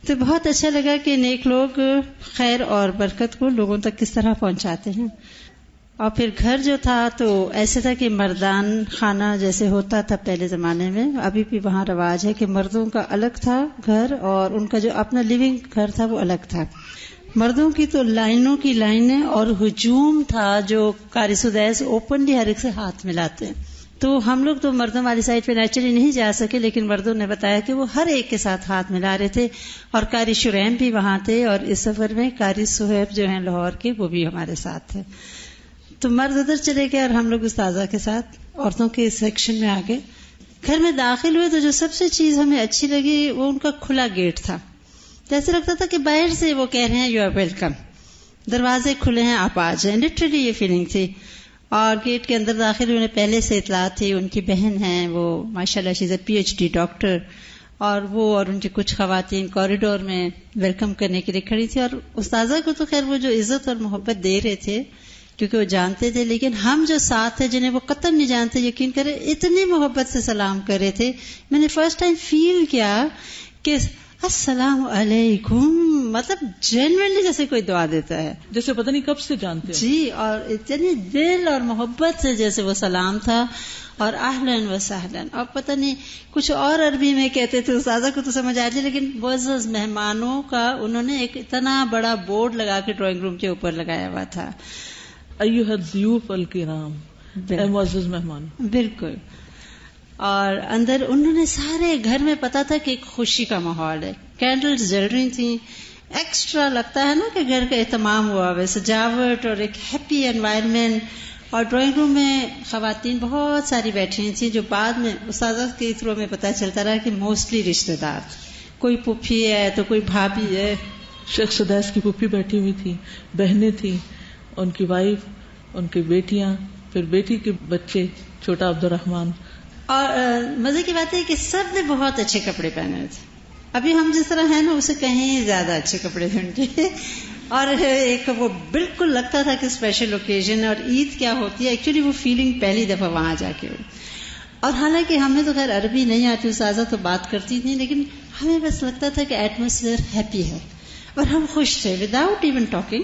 تو بہت اچھا لگا کہ نیک لوگ خیر اور برکت کو لوگوں تک کس طرح پہنچاتے ہیں. اور پھر گھر جو تھا تو ایسے تھا کہ مردان خانہ جیسے ہوتا تھا پہلے زمانے میں، ابھی بھی وہاں رواج ہے کہ مردوں کا الگ تھا گھر اور ان کا جو اپنا لیونگ گھر تھا وہ الگ تھا. مردوں کی تو لائنوں کی لائنیں اور ہجوم تھا جو قاری سدیس اوپنلی ہر ایک سے ہاتھ ملاتے ہیں تو ہم لوگ تو مردوں والی سائڈ پہ نیچرلی نہیں جا سکے، لیکن مردوں نے بتایا کہ وہ ہر ایک کے ساتھ ہاتھ ملا رہے تھے، اور قاری شریم بھی وہاں تھے، اور اس سفر میں قاری صہیب جو ہیں لاہور کے وہ بھی ہمارے ساتھ تھے. تو مرد ادھر چلے گئے اور ہم لوگ استاذہ کے ساتھ عورتوں کے سیکشن میں آگے. گھر میں داخل ہوئے تو جو سب سے چیز ہمیں اچھی لگی وہ ان کا کھلا گیٹ تھا. جیسے لگتا تھا کہ باہر سے وہ کہہ رہے ہیں یو آر ویلکم، دروازے کھلے ہیں آپ آ جائیں، لٹرلی یہ فیلنگ تھی. اور گیٹ کے اندر داخل ہونے پہلے سے اطلاعات تھی، ان کی بہن ہیں وہ ماشاءاللہ شیز اے PhD ڈاکٹر، اور وہ اور ان کی کچھ خواتین کوریڈور میں ویلکم کرنے کے لیے کھڑی تھی. اور استاذہ کو تو خیر وہ جو عزت اور محبت دے رہے تھے کیونکہ وہ جانتے تھے، لیکن ہم جو ساتھ تھے جنہیں وہ قطعاً نہیں جانتے، یقین کریں اتنی محبت سے سلام کر رہے تھے. میں نے فرسٹ ٹائم فیل کیا کہ السلام علیکم، مطلب جینوئنلی جیسے کوئی دعا دیتا ہے، جیسے پتہ نہیں کب سے جانتے ہیں. جی، اور اتنی دل اور محبت سے جیسے وہ سلام تھا، اور اہلاً و سہلاً. اور پتہ نہیں کچھ اور عربی میں کہتے تھے، استاذہ کو تو سمجھ آ جائے، لیکن معزز مہمانوں کا انہوں نے ایک اتنا بڑا بورڈ لگا کے ڈرائنگ روم کے اوپر لگایا ہوا تھا، ایھا الضیوف الکرام، اے معزز مہمان. بالکل. اور اندر انہوں نے سارے گھر میں پتا تھا کہ ایک خوشی کا ماحول ہے، کینڈلز جل رہی تھیں، ایکسٹرا لگتا ہے نا کہ گھر کا اہتمام ہوا ہوا، سجاوٹ اور ایک ہیپی انوائرمنٹ. اور ڈرائنگ روم میں خواتین بہت ساری بیٹھی تھیں جو بعد میں استاذہ کے تھرو میں پتہ چلتا رہا کہ موسٹلی رشتہ دار، کوئی پھوپھی ہے تو کوئی بھابھی ہے. شیخ سدیس کی پھوپھی بیٹھی ہوئی تھی، بہنیں تھیں، ان کی وائف، ان کی بیٹیاں، پھر بیٹی کے بچے چھوٹا عبد الرحمان. اور مزے کی بات ہے کہ سب نے بہت اچھے کپڑے پہنے تھے. ابھی ہم جس طرح ہیں نا اسے کہیں زیادہ اچھے کپڑے تھے ان کے. اور ایک وہ بالکل لگتا تھا کہ اسپیشل اوکیزن اور عید کیا ہوتی ہے. ایکچولی وہ فیلنگ پہلی دفعہ وہاں جا کے ہوئی. اور حالانکہ ہمیں تو خیر عربی نہیں آتی، استاذہ تو بات کرتی تھی، لیکن ہمیں بس لگتا تھا کہ ایٹماسفیئر ہیپی ہے اور ہم خوش تھے وداؤٹ ایون ٹاکنگ.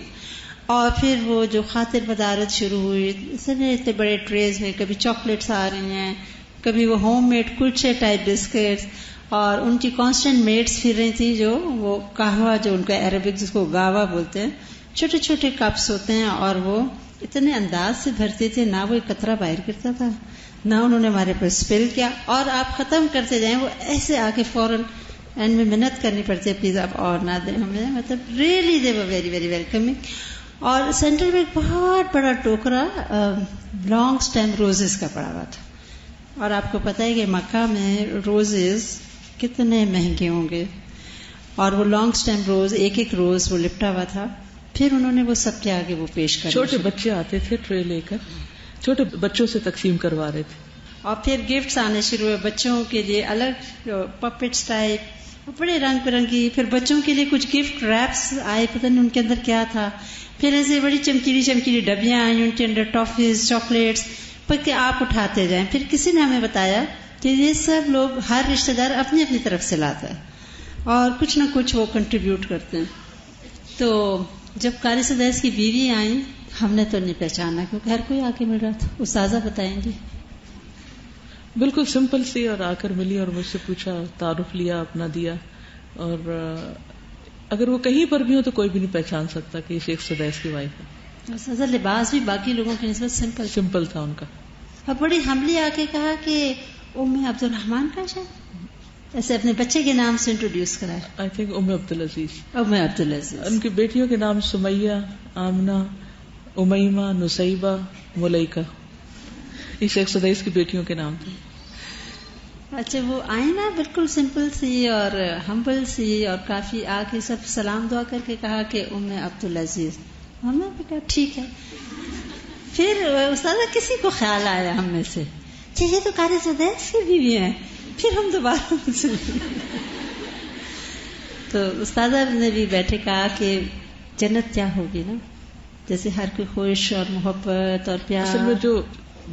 اور پھر وہ جو خاطر مدارت شروع ہوئی، اتنے بڑے ٹریز میں کبھی چاکلیٹس آ رہی ہیں، کبھی وہ ہوم میڈ کلچے ٹائپ بسکٹس، اور ان کی کانسٹنٹ میٹس پھر رہی تھی جو وہ قہوہ، جو ان کا عربک جس کو گاوا بولتے ہیں، چھوٹے چھوٹے کپس ہوتے ہیں، اور وہ اتنے انداز سے بھرتے تھے، نہ وہ ایک قطرہ باہر کرتا تھا، نہ انہوں نے ہمارے پر اسپل کیا. اور آپ ختم کرتے جائیں وہ ایسے آ کے فوراً اینڈ میں منت کرنی پڑتی ہے پلیز آپ اور نہ دیں ہمیں. مطلب really they were very very welcoming. اور سینٹر میں ایک بہت بڑا ٹوکرا لانگ سٹیم روزز کا پڑا ہوا تھا. اور آپ کو پتہ ہے کہ مکہ میں روزز کتنے مہنگے ہوں گے، اور وہ لانگ سٹیم روز ایک ایک روز وہ لپٹا ہوا تھا. پھر انہوں نے وہ سب کے آگے وہ پیش کر، چھوٹے بچے آتے تھے ٹرے لے کر، چھوٹے بچوں سے تقسیم کروا رہے تھے. اور پھر گفٹس آنے شروع ہوئے بچوں کے لیے، الگ پپٹس ٹائپ بڑے رنگ برنگی. پھر بچوں کے لیے کچھ گفٹ ریپس آئے، پتہ نہیں ان کے اندر کیا تھا. پھر ایسے بڑی چمکیلی چمکیلی ڈبیاں آئیں، ان کے اندر ٹافیز، چاکلیٹس، کہ آپ اٹھاتے جائیں. پھر کسی نے ہمیں بتایا کہ یہ سب لوگ، ہر رشتہ دار اپنی اپنی طرف سے لاتا ہے اور کچھ نہ کچھ وہ کنٹریبیوٹ کرتے ہیں. تو جب قاری سدیس کی بیوی آئیں ہم نے تو نہیں پہچانا کیونکہ ہر کوئی آ کے مل رہا تھا. استاذہ بتائیں گے. بالکل سمپل سی، اور آ کر ملی اور مجھ سے پوچھا، تعارف لیا، اپنا دیا. اور اگر وہ کہیں پر بھی ہو تو کوئی بھی نہیں پہچان سکتا کہ یہ شیخ سدیس کی وائف ہے. استاذہ لباس بھی باقی لوگوں کی نسبت سمپل تھا ان کا. اور بڑی ہمبلی آ کے کہا کہ ام عبد الرحمان کا شاید، ایسے اپنے بچے کے نام سے انٹروڈیوس کرا. آئی تھنک ام عبدالعزیز. ام عبدالعزیز. ان کی بیٹیوں کے نام سمیہ، آمنہ، امیمہ، نصیبہ، ملیکہ، یہ شیخ سدیس کی بیٹیوں کے نام تھے. اچھا وہ آئیں نا بالکل سمپل سی اور ہمبل سی، اور کافی آ کے سب سلام دعا کر کے کہا کہ ام عبدالعزیز. ہم نے کہا ٹھیک ہے. پھر استاذہ کسی کو خیال آیا ہم میں سے کہ یہ تو قاری سدیس کی بیوی ہیں. پھر ہم دوبارہ تو استاذہ نے بھی بیٹھے کہا کہ جنت کیا ہوگی نا، جیسے ہر کوئی خوش اور محبت اور پیار. اصل میں جو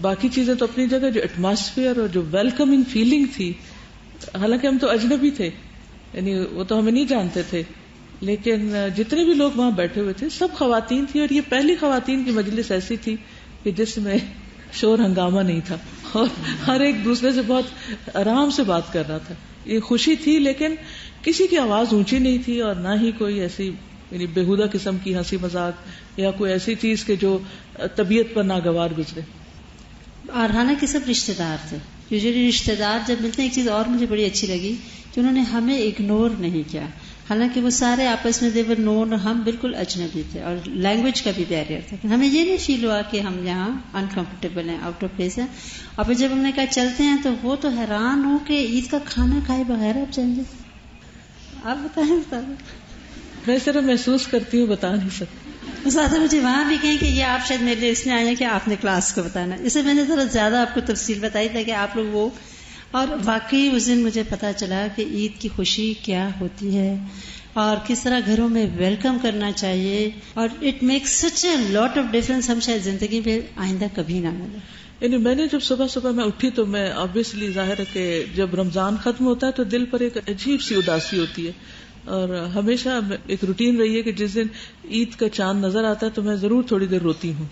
باقی چیزیں تو اپنی جگہ، جو ایٹماسفیئر اور جو ویلکمنگ فیلنگ تھی، حالانکہ ہم تو اجنبی تھے، یعنی وہ تو ہمیں نہیں جانتے تھے، لیکن جتنے بھی لوگ وہاں بیٹھے ہوئے تھے سب خواتین تھی. اور یہ پہلی خواتین کی مجلس ایسی تھی کہ جس میں شور ہنگامہ نہیں تھا اور ہر ایک دوسرے سے بہت آرام سے بات کر رہا تھا. یہ خوشی تھی لیکن کسی کی آواز اونچی نہیں تھی، اور نہ ہی کوئی ایسی یعنی بےہودہ قسم کی ہنسی مذاق یا کوئی ایسی چیز کہ جو طبیعت پر ناگوار گزرے. اور حالانکہ سب رشتہ دار تھے. یوزلی رشتہ دار جب ملتے ہیں، ایک چیز اور مجھے بڑی اچھی لگی کہ انہوں نے ہمیں اگنور نہیں کیا، حالانکہ وہ سارے آپس میں دیور نون اور ہم بالکل اجنبی تھے اور لینگویج کا بھی بیریئر تھا. ہمیں یہ نہیں فیل ہوا کہ ہم یہاں انکمفرٹیبل ہیں، آؤٹ آف پلیس ہیں. اور پھر جب ہم نے کہا چلتے ہیں تو وہ تو حیران ہو کہ عید کا کھانا کھائے بغیر آپ چل جائیں. آپ بتائیں. میں صرف محسوس کرتی ہوں، بتا نہیں سکتی. زیادہ مجھے وہاں بھی کہیں کہ یہ آپ شاید میرے لیے اس لیے آئے ہیں کہ آپ نے کلاس کو بتانا، اسے میں نے ذرا زیادہ آپ کو تفصیل بتائی تھا کہ آپ لوگ وہ. اور واقعی اس دن مجھے پتا چلا کہ عید کی خوشی کیا ہوتی ہے اور کس طرح گھروں میں ویلکم کرنا چاہیے، اور it makes such a lot of difference. ہم شاید زندگی میں آئندہ کبھی نہ ملے. یعنی میں نے جب صبح میں اٹھی تو میں آبویسلی ظاہر ہے کہ جب رمضان ختم ہوتا ہے تو دل پر ایک عجیب سی اداسی ہوتی ہے، اور ہمیشہ ایک روٹین رہی ہے کہ جس دن عید کا چاند نظر آتا ہے تو میں ضرور تھوڑی دیر روتی ہوں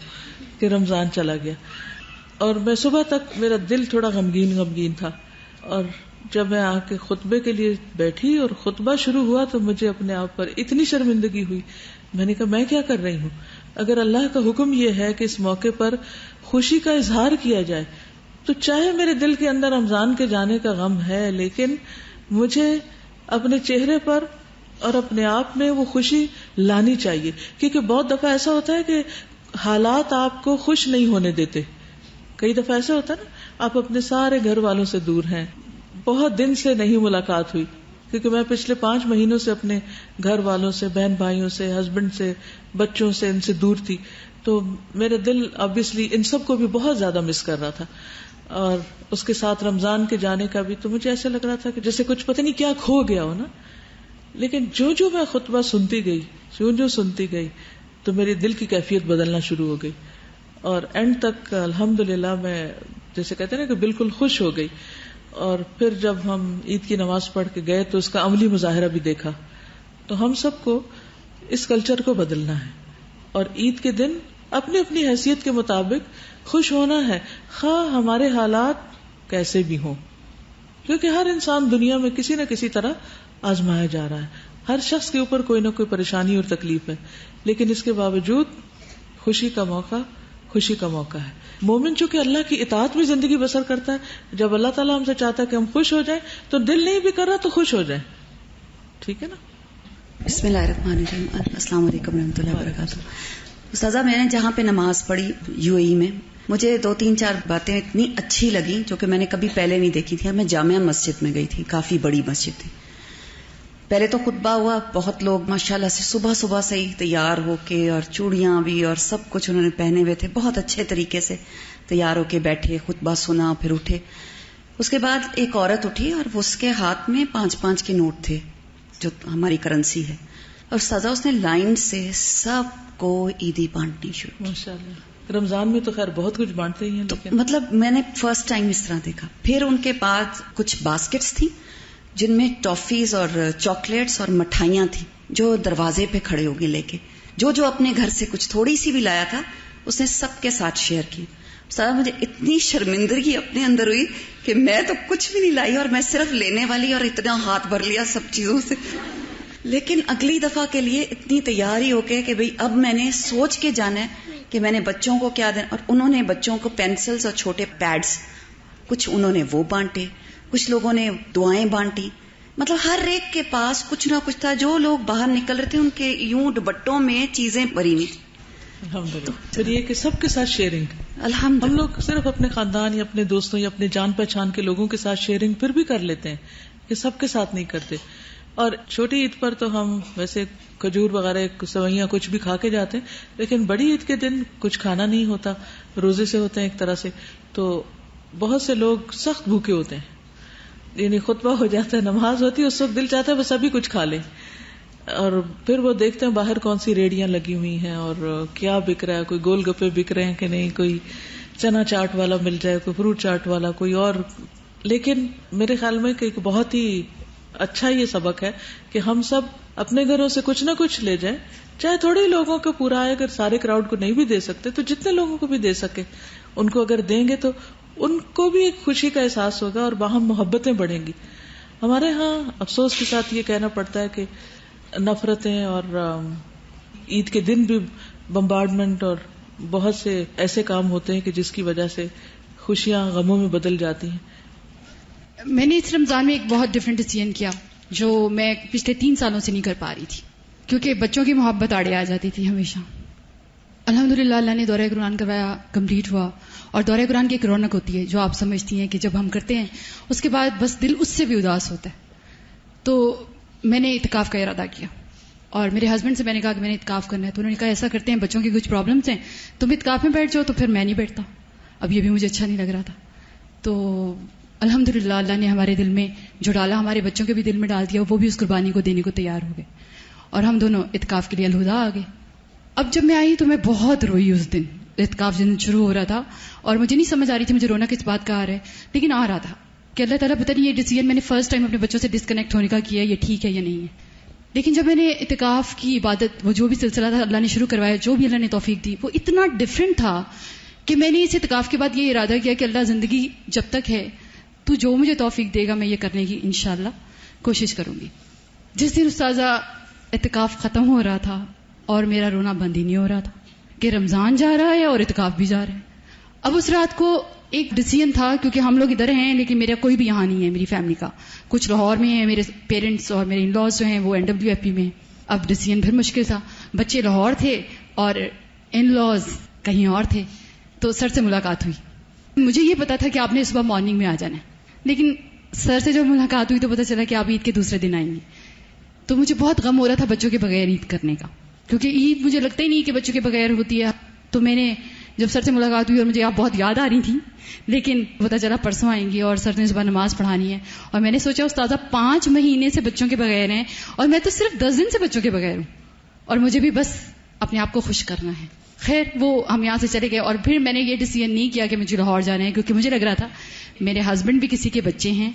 کہ رمضان چلا گیا. اور میں صبح تک میرا دل تھوڑا غمگین تھا، اور جب میں آ کے خطبے کے لیے بیٹھی اور خطبہ شروع ہوا تو مجھے اپنے آپ پر اتنی شرمندگی ہوئی. میں نے کہا میں کیا کر رہی ہوں؟ اگر اللہ کا حکم یہ ہے کہ اس موقع پر خوشی کا اظہار کیا جائے تو چاہے میرے دل کے اندر رمضان کے جانے کا غم ہے، لیکن مجھے اپنے چہرے پر اور اپنے آپ میں وہ خوشی لانی چاہیے. کیونکہ بہت دفعہ ایسا ہوتا ہے کہ حالات آپ کو خوش نہیں ہونے دیتے. کئی دفعہ ایسا ہوتا ہے نا، آپ اپنے سارے گھر والوں سے دور ہیں، بہت دن سے نہیں ملاقات ہوئی. کیونکہ میں پچھلے 5 مہینوں سے اپنے گھر والوں سے، بہن بھائیوں سے، ہسبینڈ سے، بچوں سے، ان سے دور تھی. تو میرا دل آبویسلی ان سب کو بھی بہت زیادہ مس کر رہا تھا، اور اس کے ساتھ رمضان کے جانے کا بھی. تو مجھے ایسا لگ رہا تھا کہ جیسے کچھ پتہ نہیں کیا کھو گیا ہو نا. لیکن جو میں خطبہ سنتی گئی، جو سنتی گئی، تو میری دل کی کیفیت بدلنا شروع ہو گئی، اور اینڈ تک الحمدللہ میں جیسے کہتے ہیں نا کہ بالکل خوش ہو گئی. اور پھر جب ہم عید کی نماز پڑھ کے گئے تو اس کا عملی مظاہرہ بھی دیکھا. تو ہم سب کو اس کلچر کو بدلنا ہے، اور عید کے دن اپنی اپنی حیثیت کے مطابق خوش ہونا ہے، خواہ ہمارے حالات کیسے بھی ہوں. کیونکہ ہر انسان دنیا میں کسی نہ کسی طرح آزمایا جا رہا ہے. ہر شخص کے اوپر کوئی نہ کوئی پریشانی اور تکلیف ہے، لیکن اس کے باوجود خوشی کا موقع ہے. مومن چونکہ اللہ کی اطاعت میں زندگی بسر کرتا ہے، جب اللہ تعالیٰ ہم سے چاہتا ہے کہ ہم خوش ہو جائیں تو دل نہیں بھی کر رہا تو خوش ہو جائیں. ٹھیک ہے نا؟ بسم اللہ الرحمن الرحیم. السلام علیکم ورحمۃ اللہ وبرکاتہ. استاذہ، میں نے جہاں پہ نماز پڑھی UAE میں، مجھے 2-3-4 باتیں اتنی اچھی لگیں جو کہ میں نے کبھی پہلے نہیں دیکھی تھی. میں جامعہ مسجد میں گئی تھی، کافی بڑی مسجد تھی. پہلے تو خطبہ ہوا، بہت لوگ ماشاءاللہ سے صبح سے ہی تیار ہو کے، اور چوڑیاں بھی اور سب کچھ انہوں نے پہنے ہوئے تھے، بہت اچھے طریقے سے تیار ہو کے بیٹھے، خطبہ سنا، پھر اٹھے. اس کے بعد ایک عورت اٹھی اور اس کے ہاتھ میں 5-5 کے نوٹ تھے جو ہماری کرنسی ہے، اور سزا اس نے لائن سے سب کو عیدی بانٹنی شروع کی. ماشاءاللہ. رمضان میں تو خیر بہت کچھ بانٹتے ہی ہیں، لیکن مطلب میں نے فرسٹ ٹائم اس طرح دیکھا. پھر ان کے پاس کچھ باسکٹس تھیں جن میں ٹافیز اور چاکلیٹس اور مٹھائیاں تھیں، جو دروازے پہ کھڑے ہو گئے لے کے، جو اپنے گھر سے کچھ تھوڑی سی بھی لایا تھا اس نے سب کے ساتھ شیئر کی. سارا مجھے اتنی شرمندگی اپنے اندر ہوئی کہ میں تو کچھ بھی نہیں لائی اور میں صرف لینے والی، اور اتنا ہاتھ بھر لیا سب چیزوں سے. لیکن اگلی دفعہ کے لیے اتنی تیاری ہو کے کہ بھئی اب میں نے سوچ کے جانا ہے کہ میں نے بچوں کو کیا دینا. اور انہوں نے بچوں کو پینسلز اور چھوٹے پیڈز کچھ انہوں نے وہ بانٹے، کچھ لوگوں نے دعائیں بانٹی. مطلب ہر ایک کے پاس کچھ نہ کچھ تھا. جو لوگ باہر نکل رہے تھے ان کے یوں دوپٹوں میں چیزیں بھری ہوئی. الحمدللہ. پھر یہ کہ سب کے ساتھ شیئرنگ. الحمدللہ. ہم لوگ صرف اپنے خاندان یا اپنے دوستوں یا اپنے جان پہچان کے لوگوں کے ساتھ شیئرنگ پھر بھی کر لیتے ہیں، کہ سب کے ساتھ نہیں کرتے. اور چھوٹی عید پر تو ہم ویسے کھجور وغیرہ سوئیاں کچھ بھی کھا کے جاتے ہیں، لیکن بڑی عید کے دن کچھ کھانا نہیں ہوتا، روزے سے ہوتے ہیں ایک طرح سے. تو بہت سے لوگ سخت بھوکے ہوتے ہیں، یعنی خطبہ ہو جاتا ہے، نماز ہوتی ہے، اس وقت دل چاہتا ہے وہ سبھی کچھ کھا لیں، اور پھر وہ دیکھتے ہیں باہر کون سی ریڑیاں لگی ہوئی ہیں اور کیا بک رہا ہے، کوئی گول گپے بک رہے ہیں کہ نہیں، کوئی چنا چاٹ والا مل جائے، کوئی فروٹ چاٹ والا، کوئی اور. لیکن میرے خیال میں کہ ایک بہت ہی اچھا یہ سبق ہے کہ ہم سب اپنے گھروں سے کچھ نہ کچھ لے جائیں، چاہے تھوڑے لوگوں کو پورا آئے، اگر سارے کراؤڈ کو نہیں بھی دے سکتے تو جتنے لوگوں کو بھی دے سکے ان کو اگر دیں گے تو ان کو بھی ایک خوشی کا احساس ہوگا اور باہم محبتیں بڑھیں گی. ہمارے ہاں افسوس کے ساتھ یہ کہنا پڑتا ہے کہ نفرتیں اور عید کے دن بھی بمبارڈمنٹ اور بہت سے ایسے کام ہوتے ہیں کہ جس کی وجہ سے خوشیاں غموں میں بدل جاتی ہیں. میں نے اس رمضان میں ایک بہت ڈفرینٹ ڈیسیژن کیا جو میں پچھلے 3 سالوں سے نہیں کر پا رہی تھی، کیونکہ بچوں کی محبت آڑے آ جاتی تھی ہمیشہ. الحمدللہ اللہ نے دورہ قرآن کروایا، کمپلیٹ ہوا. اور دورہ قرآن کی ایک رونق ہوتی ہے جو آپ سمجھتی ہیں کہ جب ہم کرتے ہیں اس کے بعد بس دل اس سے بھی اداس ہوتا ہے. تو میں نے اعتکاف کا ارادہ کیا اور میرے ہسبینڈ سے میں نے کہا کہ میں نے اعتکاف کرنا ہے. تو انہوں نے کہا ایسا کرتے ہیں بچوں کی کچھ پرابلمس ہیں، تم اعتکاف میں بیٹھ جاؤ. تو پھر میں نہیں بیٹھتا. اب یہ بھی مجھے اچھا نہیں لگ رہا تھا. تو الحمدللہ اللہ نے ہمارے دل میں جو ڈالا ہمارے بچوں کے بھی دل میں ڈال دیا، وہ بھی اس قربانی کو دینے کو تیار ہو گئے اور ہم دونوں اعتکاف کے لیے الہدا آ گئے. اب جب میں آئی تو میں بہت روئی. اس دن اعتکاف جن شروع ہو رہا تھا اور مجھے نہیں سمجھ آ رہی تھی مجھے رونا کس بات کا آ رہا ہے، لیکن آ رہا تھا کہ اللہ تعالیٰ پتہ نہیں یہ ڈیسیژن میں نے فرسٹ ٹائم اپنے بچوں سے ڈسکنیکٹ ہونے کا کیا، یہ ٹھیک ہے یا نہیں ہے. لیکن جب میں نے اعتکاف کی عبادت، وہ جو بھی سلسلہ تھا اللہ نے شروع کروایا، جو بھی اللہ نے توفیق دی، وہ اتنا ڈفرینٹ تھا کہ میں نے اس اعتکاف کے بعد یہ ارادہ کیا کہ اللہ زندگی جب تک ہے تو جو مجھے توفیق دے گا میں یہ کرنے کی انشاءاللہ کوشش کروں گی. جس دن استاذہ اعتکاف ختم ہو رہا تھا اور میرا رونا بند ہی نہیں ہو رہا تھا کہ رمضان جا رہا ہے اور اعتکاف بھی جا رہا ہے. اب اس رات کو ایک ڈیسیژن تھا، کیونکہ ہم لوگ ادھر ہیں لیکن میرا کوئی بھی یہاں نہیں ہے، میری فیملی کا کچھ لاہور میں ہیں، میرے پیرنٹس اور میرے ان لاز جو ہیں وہ NWFP میں. اب ڈیسیژن پھر مشکل تھا، بچے لاہور تھے اور ان لاز کہیں اور تھے. تو سر سے ملاقات ہوئی. مجھے یہ پتا تھا کہ آپ نے صبح مارننگ میں آ جانا ہے، لیکن سر سے جب ملاقات ہوئی تو پتا چلا کہ آپ عید کے دوسرے دن آئیں گے. تو مجھے بہت غم ہو رہا تھا بچوں کے بغیر عید کرنے کا، کیونکہ عید مجھے لگتا ہی نہیں کہ بچوں کے بغیر ہوتی ہے. تو میں نے جب سر سے ملاقات ہوئی اور مجھے آپ بہت یاد آ رہی تھی، لیکن پتا چلا پرسوں آئیں گی اور سر نے صبح نماز پڑھانی ہے. اور میں نے سوچا استاذہ 5 مہینے سے بچوں کے بغیر ہیں اور میں تو صرف 10 دن سے بچوں کے بغیر ہوں اور مجھے بھی بس اپنے آپ کو خوش کرنا ہے. خیر وہ ہم یہاں سے چلے گئے اور پھر میں نے یہ ڈیسیژن نہیں کیا کہ مجھے لاہور جانا ہے، کیونکہ مجھے لگ رہا تھا میرے ہسبینڈ بھی کسی کے بچے ہیں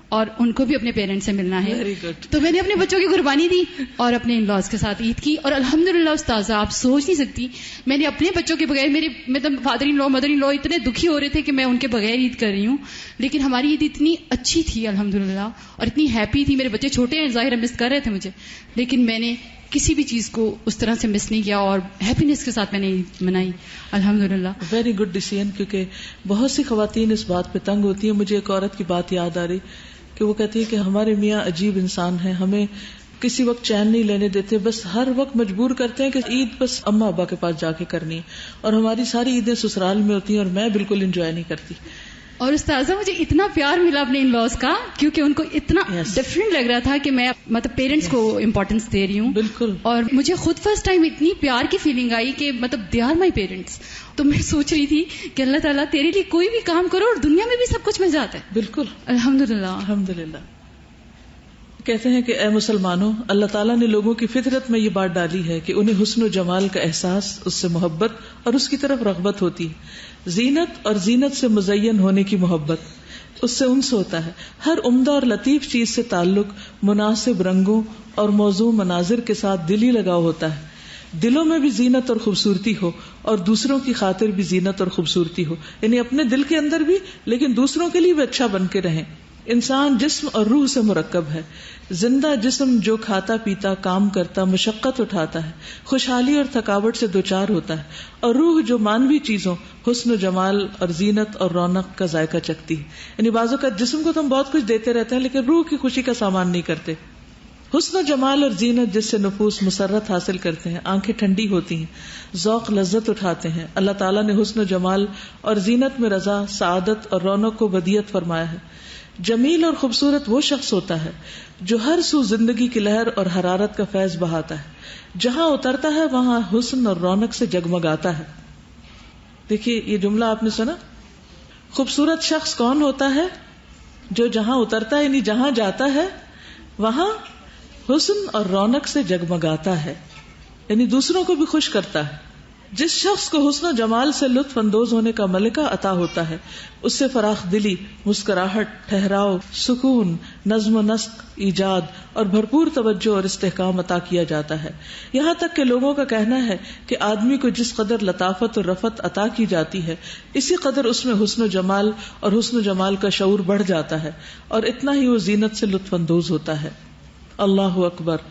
اور ان کو بھی اپنے پیرنٹس سے ملنا ہے. تو میں نے اپنے بچوں کی قربانی دی اور اپنے ان لاز کے ساتھ عید کی. اور الحمدللہ استاذہ آپ سوچ نہیں سکتی، میں نے اپنے بچوں کے بغیر، میرے مطلب فادر ان لا مدر ان لا اتنے دکھی ہو رہے تھے کہ میں ان کے بغیر عید کر رہی ہوں، لیکن ہماری عید اتنی اچھی تھی الحمدللہ اور اتنی ہیپی تھی. میرے بچے چھوٹے ہیں، ظاہر مس کر رہے تھے مجھے، لیکن میں نے کسی بھی چیز کو اس طرح سے مس نہیں کیا اور ہیپینس کے ساتھ میں نے عید منائی الحمدللہ. Very good decision. کیونکہ بہت سی خواتین اس بات پہ تنگ ہوتی ہیں. مجھے ایک عورت کی بات یاد آ رہی کہ وہ کہتی ہے کہ ہمارے میاں عجیب انسان ہیں، ہمیں کسی وقت چین نہیں لینے دیتے، بس ہر وقت مجبور کرتے ہیں کہ عید بس اماں ابا کے پاس جا کے کرنی ہے، اور ہماری ساری عیدیں سسرال میں ہوتی ہیں اور میں بالکل انجوائے نہیں کرتی. اور استاذہ مجھے اتنا پیار ملا اپنے ان لاز کا، کیونکہ ان کو اتنا ڈفرینٹ لگ رہا تھا کہ میں مطلب پیرنٹس کو امپورٹینس دے رہی ہوں. بالکل. اور مجھے خود فرسٹ ٹائم اتنی پیار کی فیلنگ آئی کہ مطلب دے آر مائی پیرنٹس. تو میں سوچ رہی تھی کہ اللہ تعالیٰ تیرے لیے کوئی بھی کام کرو اور دنیا میں بھی سب کچھ مل جاتا ہے. بالکل الحمدللہ. الحمدللہ. کہتے ہیں کہ اے مسلمانوں، اللہ تعالیٰ نے لوگوں کی فطرت میں یہ بات ڈالی ہے کہ انہیں حسن و جمال کا احساس، اس سے محبت اور اس کی طرف رغبت ہوتی ہے. زینت اور زینت سے مزین ہونے کی محبت، اس سے انس ہوتا ہے. ہر عمدہ اور لطیف چیز سے تعلق مناسب رنگوں اور موضوع مناظر کے ساتھ دلی لگاؤ ہوتا ہے. دلوں میں بھی زینت اور خوبصورتی ہو اور دوسروں کی خاطر بھی زینت اور خوبصورتی ہو، یعنی اپنے دل کے اندر بھی لیکن دوسروں کے لیے بھی اچھا بن کے رہیں. انسان جسم اور روح سے مرکب ہے. زندہ جسم جو کھاتا پیتا، کام کرتا، مشقت اٹھاتا ہے، خوشحالی اور تھکاوٹ سے دوچار ہوتا ہے، اور روح جو مانوی چیزوں، حسن و جمال اور زینت اور رونق کا ذائقہ چکھتی ہے. یعنی بعض اوقات جسم کو تو ہم بہت کچھ دیتے رہتے ہیں لیکن روح کی خوشی کا سامان نہیں کرتے. حسن و جمال اور زینت جس سے نفوس مسرت حاصل کرتے ہیں، آنکھیں ٹھنڈی ہوتی ہیں، ذوق لذت اٹھاتے ہیں. اللہ تعالیٰ نے حسن و جمال اور زینت میں رضا، سعادت اور رونق کو بدیت فرمایا ہے. جمیل اور خوبصورت وہ شخص ہوتا ہے جو ہر سو زندگی کی لہر اور حرارت کا فیض بہاتا ہے. جہاں اترتا ہے وہاں حسن اور رونق سے جگمگاتا ہے. دیکھیے یہ جملہ آپ نے سنا. خوبصورت شخص کون ہوتا ہے؟ جو جہاں اترتا ہے یعنی جہاں جاتا ہے وہاں حسن اور رونق سے جگمگاتا ہے، یعنی دوسروں کو بھی خوش کرتا ہے. جس شخص کو حسن و جمال سے لطف اندوز ہونے کا ملکہ عطا ہوتا ہے اس سے فراخ دلی، مسکراہٹ، ٹھہراؤ، سکون، نظم و نسق ایجاد اور بھرپور توجہ اور استحکام عطا کیا جاتا ہے. یہاں تک کہ لوگوں کا کہنا ہے کہ آدمی کو جس قدر لطافت اور رفت عطا کی جاتی ہے اسی قدر اس میں حسن و جمال اور حسن و جمال کا شعور بڑھ جاتا ہے اور اتنا ہی وہ زینت سے لطف اندوز ہوتا ہے. اللہ اکبر.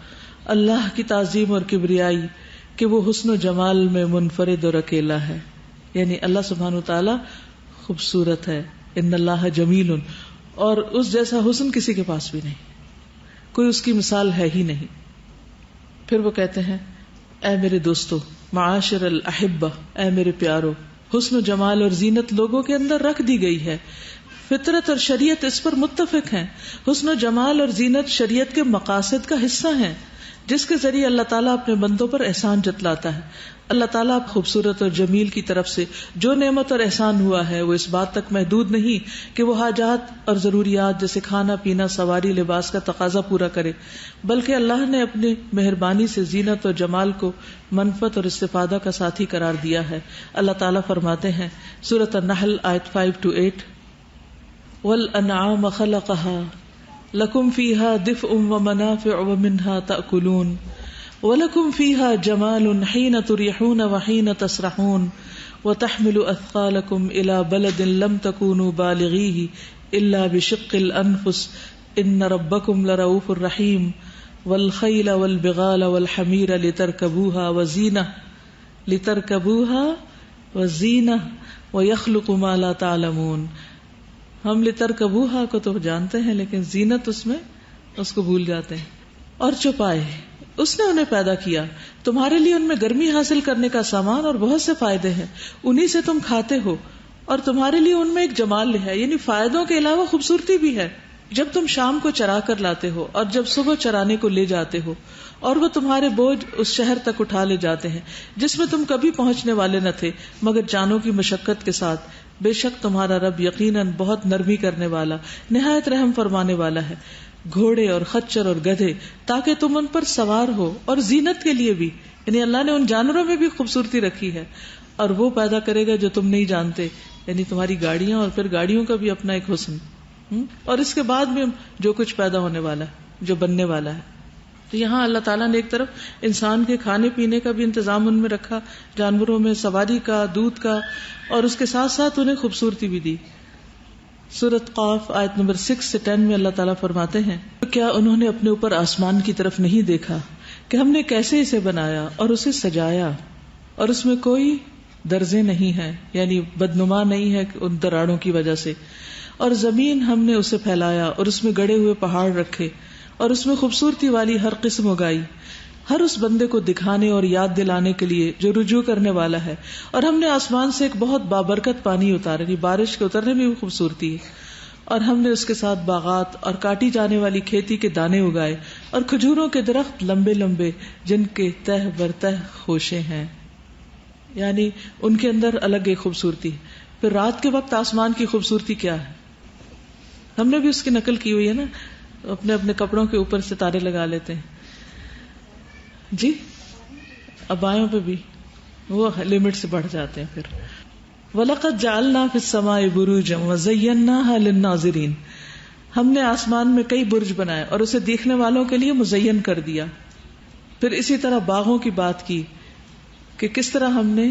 اللہ کی تعظیم اور کبریائی کہ وہ حسن و جمال میں منفرد اور اکیلا ہے. یعنی اللہ سبحانہ و تعالی خوبصورت ہے، ان اللہ جمیل، اور اس جیسا حسن کسی کے پاس بھی نہیں، کوئی اس کی مثال ہے ہی نہیں. پھر وہ کہتے ہیں اے میرے دوستو، معاشر الاحبہ، اے میرے پیارو، حسن و جمال اور زینت لوگوں کے اندر رکھ دی گئی ہے، فطرت اور شریعت اس پر متفق ہیں. حسن و جمال اور زینت شریعت کے مقاصد کا حصہ ہیں جس کے ذریعے اللہ تعالیٰ اپنے بندوں پر احسان جتلاتا ہے. اللہ تعالیٰ خوبصورت اور جمیل کی طرف سے جو نعمت اور احسان ہوا ہے وہ اس بات تک محدود نہیں کہ وہ حاجات اور ضروریات جیسے کھانا پینا، سواری، لباس کا تقاضا پورا کرے، بلکہ اللہ نے اپنی مہربانی سے زینت اور جمال کو منفعت اور استفادہ کا ساتھی قرار دیا ہے. اللہ تعالیٰ فرماتے ہیں سورۃ النحل آیت 5-8، وَالْأَنْعَامَ خَلَقَهَا لَكُمْ فِيهَا دِفْءٌ وَمَنَافِعُ وَمِنْهَا تَأْكُلُونَ وَلَكُمْ فِيهَا جَمَالٌ حِينَ تُرِيحُونَ وَحِينَ تَسْرَحُونَ وَتَحْمِلُ أَثْقَالَكُمْ إِلَى بَلَدٍ لَمْ تَكُونُوا بَالِغِيهِ إِلَّا بِشِقِّ الْأَنفُسِ إِنَّ رَبَّكُمْ لَرَءُوفٌ رَحِيمٌ وَالْخَيْلَ وَالْبِغَالَ وَالْحَمِيرَ لِتَرْكَبُوهَا وَزِينَةً وَيَخْلُقُ مَا لَا تَعْلَمُونَ. ہم لترکبوہا کو تو جانتے ہیں لیکن زینت اس میں اس کو بھول جاتے ہیں. اور چھپائے اس نے انہیں پیدا کیا، تمہارے لیے ان میں گرمی حاصل کرنے کا سامان اور بہت سے فائدے ہیں، انہی سے تم کھاتے ہو، اور تمہارے لیے ان میں ایک جمال ہے، یعنی فائدوں کے علاوہ خوبصورتی بھی ہے. جب تم شام کو چرا کر لاتے ہو اور جب صبح چرانے کو لے جاتے ہو اور وہ تمہارے بوجھ اس شہر تک اٹھا لے جاتے ہیں جس میں تم کبھی پہنچنے والے نہ تھے مگر جانوں کی مشقت کے ساتھ، بے شک تمہارا رب یقیناً بہت نرمی کرنے والا، نہایت رحم فرمانے والا ہے. گھوڑے اور خچر اور گدھے تاکہ تم ان پر سوار ہو، اور زینت کے لیے بھی، یعنی اللہ نے ان جانوروں میں بھی خوبصورتی رکھی ہے. اور وہ پیدا کرے گا جو تم نہیں جانتے، یعنی تمہاری گاڑیاں، اور پھر گاڑیوں کا بھی اپنا ایک حسن، اور اس کے بعد میں جو کچھ پیدا ہونے والا ہے، جو بننے والا ہے. تو یہاں اللہ تعالیٰ نے ایک طرف انسان کے کھانے پینے کا بھی انتظام ان میں رکھا، جانوروں میں سواری کا، دودھ کا، اور اس کے ساتھ ساتھ انہیں خوبصورتی بھی دی. سورۃ قاف آیت نمبر 6 سے 10 میں اللہ تعالیٰ فرماتے ہیں کیا انہوں نے اپنے اوپر آسمان کی طرف نہیں دیکھا کہ ہم نے کیسے اسے بنایا اور اسے سجایا، اور اس میں کوئی درزیں نہیں ہیں، یعنی بدنما نہیں ہے ان دراڑوں کی وجہ سے، اور زمین ہم نے اسے پھیلایا اور اس میں گڑے ہوئے پہاڑ رکھے اور اس میں خوبصورتی والی ہر قسم اگائی، ہر اس بندے کو دکھانے اور یاد دلانے کے لیے جو رجوع کرنے والا ہے. اور ہم نے آسمان سے ایک بہت بابرکت پانی اتارا، یعنی بارش کے اترنے میں بھی خوبصورتی ہے، اور ہم نے اس کے ساتھ باغات اور کاٹی جانے والی کھیتی کے دانے اگائے اور کھجوروں کے درخت لمبے لمبے جن کے تہ بر تہ خوشے ہیں، یعنی ان کے اندر الگ ایک خوبصورتی. پھر رات کے وقت آسمان کی خوبصورتی کیا ہے، ہم نے بھی اس کی نقل کی ہوئی ہے نا، اپنے اپنے کپڑوں کے اوپر ستارے لگا لیتے ہیں جی، ابایوں پہ بھی وہ لمٹ سے بڑھ جاتے ہیں. پھر وَلَقَدْ جَعَلْنَا فِي السَّمَاءِ بُرُوجًا وَزَيَّنَّاهَا لِلنَّاظِرِينَ، ہم نے آسمان میں کئی برج بنائے اور اسے دیکھنے والوں کے لیے مزین کر دیا. پھر اسی طرح باغوں کی بات کی کہ کس طرح ہم نے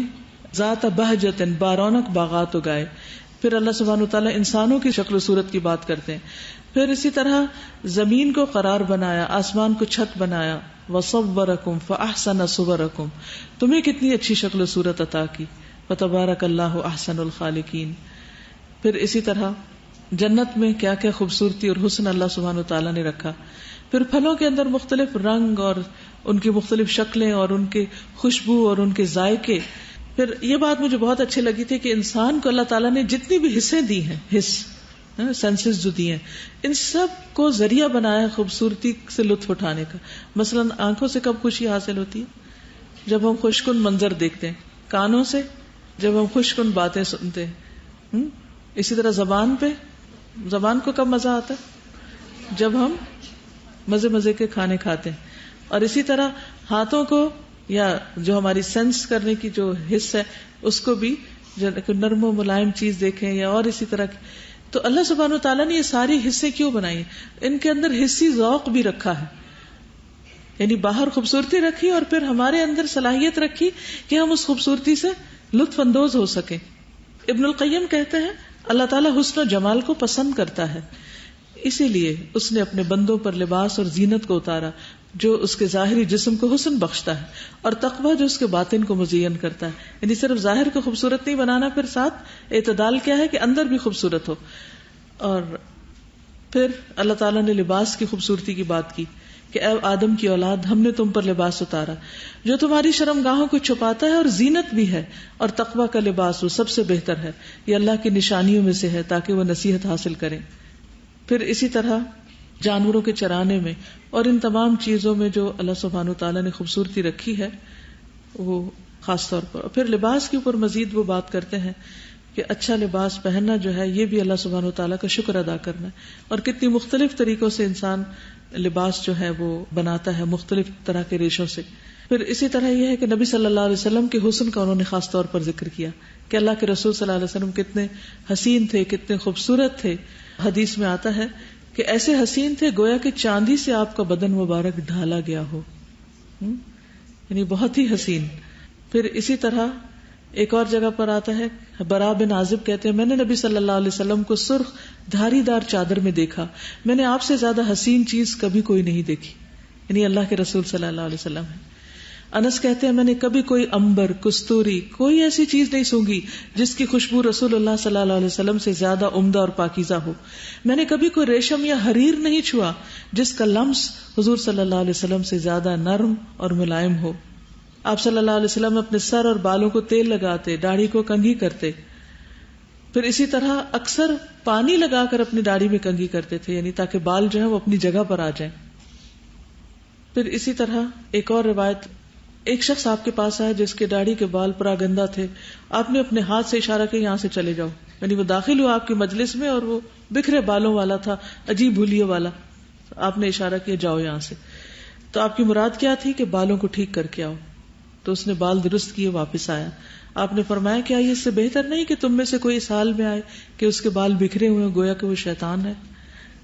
ذات بہجت بارونق باغات اگائے. پھر اللہ سبحانہ وتعالیٰ انسانوں کی شکل و صورت کی بات کرتے ہیں. پھر اسی طرح زمین کو قرار بنایا، آسمان کو چھت بنایا. وَصَوَّرَكُمْ فَأَحْسَنَ صُوَرَكُمْ، تمہیں کتنی اچھی شکل و صورت عطا کی. فَتَبَارَكَ اللَّهُ أَحْسَنُ الْخَالِقِينَ. پھر اسی طرح جنت میں کیا کیا خوبصورتی اور حسن اللہ سبحانہ وتعالیٰ نے رکھا. پھر پھلوں کے اندر مختلف رنگ اور ان کی مختلف شکلیں اور ان کے خوشبو اور ان کے ذائقے. پھر یہ بات مجھے بہت اچھی لگی تھی کہ انسان کو اللہ تعالیٰ نے جتنی بھی حصے دی ہیں، سینسز جو دی ہیں، ان سب کو ذریعہ بنایا خوبصورتی سے لطف اٹھانے کا. مثلا آنکھوں سے کب خوشی حاصل ہوتی ہے؟ جب ہم خوش کن منظر دیکھتے ہیں. کانوں سے جب ہم خوش کن باتیں سنتے ہیں. اسی طرح زبان کو کب مزہ آتا ہے؟ جب ہم مزے مزے کے کھانے کھاتے ہیں. اور اسی طرح ہاتھوں کو، یا جو ہماری سینس کرنے کی جو حص ہے، اس کو بھی نرم و ملائم چیز دیکھیں یا اور اسی طرح کی. تو اللہ سبحانہ وتعالیٰ نے یہ ساری حصے کیوں بنائی ہیں؟ ان کے اندر حصی ذوق بھی رکھا ہے، یعنی باہر خوبصورتی رکھی اور پھر ہمارے اندر صلاحیت رکھی کہ ہم اس خوبصورتی سے لطف اندوز ہو سکیں. ابن القیم کہتے ہیں اللہ تعالیٰ حسن و جمال کو پسند کرتا ہے، اسی لیے اس نے اپنے بندوں پر لباس اور زینت کو اتارا جو اس کے ظاہری جسم کو حسن بخشتا ہے، اور تقویٰ جو اس کے باطن کو مزین کرتا ہے. یعنی صرف ظاہر کو خوبصورت نہیں بنانا، پھر ساتھ اعتدال کیا ہے کہ اندر بھی خوبصورت ہو. اور پھر اللہ تعالیٰ نے لباس کی خوبصورتی کی بات کی کہ اے آدم کی اولاد، ہم نے تم پر لباس اتارا جو تمہاری شرمگاہوں کو چھپاتا ہے اور زینت بھی ہے، اور تقویٰ کا لباس وہ سب سے بہتر ہے، یہ اللہ کی نشانیوں میں سے ہے تاکہ وہ نصیحت حاصل کریں. پھر اسی طرح جانوروں کے چرانے میں اور ان تمام چیزوں میں جو اللہ سبحانہ وتعالیٰ نے خوبصورتی رکھی ہے وہ خاص طور پر. پھر لباس کے اوپر مزید وہ بات کرتے ہیں کہ اچھا لباس پہننا جو ہے یہ بھی اللہ سبحانہ وتعالیٰ کا شکر ادا کرنا ہے، اور کتنی مختلف طریقوں سے انسان لباس جو ہے وہ بناتا ہے، مختلف طرح کے ریشوں سے. پھر اسی طرح یہ ہے کہ نبی صلی اللہ علیہ وسلم کے حسن کا انہوں نے خاص طور پر ذکر کیا کہ اللہ کے رسول صلی اللہ علیہ وسلم کتنے حسین تھے، کتنے خوبصورت تھے. حدیث میں آتا ہے کہ ایسے حسین تھے گویا کہ چاندی سے آپ کا بدن مبارک ڈھالا گیا ہو، یعنی بہت ہی حسین. پھر اسی طرح ایک اور جگہ پر آتا ہے، برا بن عازب کہتے ہیں میں نے نبی صلی اللہ علیہ وسلم کو سرخ دھاری دار چادر میں دیکھا، میں نے آپ سے زیادہ حسین چیز کبھی کوئی نہیں دیکھی، یعنی اللہ کے رسول صلی اللہ علیہ وسلم ہے. انس کہتے ہیں میں نے کبھی کوئی امبر، کستوری، کوئی ایسی چیز نہیں سونگھی جس کی خوشبو رسول اللہ صلی اللہ علیہ وسلم سے زیادہ عمدہ اور پاکیزہ ہو. میں نے کبھی کوئی ریشم یا حریر نہیں چھوا جس کا لمس حضور صلی اللہ علیہ وسلم سے زیادہ نرم اور ملائم ہو. آپ صلی اللہ علیہ وسلم اپنے سر اور بالوں کو تیل لگاتے، داڑھی کو کنگھی کرتے. پھر اسی طرح اکثر پانی لگا کر اپنی داڑھی میں کنگھی کرتے تھے، یعنی تاکہ بال جو ہے وہ اپنی جگہ پر آ جائیں. پھر اسی طرح ایک اور روایت، ایک شخص آپ کے پاس آیا جس کے داڑھی کے بال پراگندہ تھے، آپ نے اپنے ہاتھ سے اشارہ کیا یہاں سے چلے جاؤ، یعنی وہ داخل ہوا آپ کی مجلس میں اور وہ بکھرے بالوں والا تھا، عجیب بھولیے والا. آپ نے اشارہ کیا جاؤ یہاں سے. تو آپ کی مراد کیا تھی کہ بالوں کو ٹھیک کر کے آؤ. تو اس نے بال درست کیے واپس آیا. آپ نے فرمایا کیا یہ اس سے بہتر نہیں کہ تم میں سے کوئی اس حال میں آئے کہ اس کے بال بکھرے ہوئے گویا کہ وہ شیطان ہے،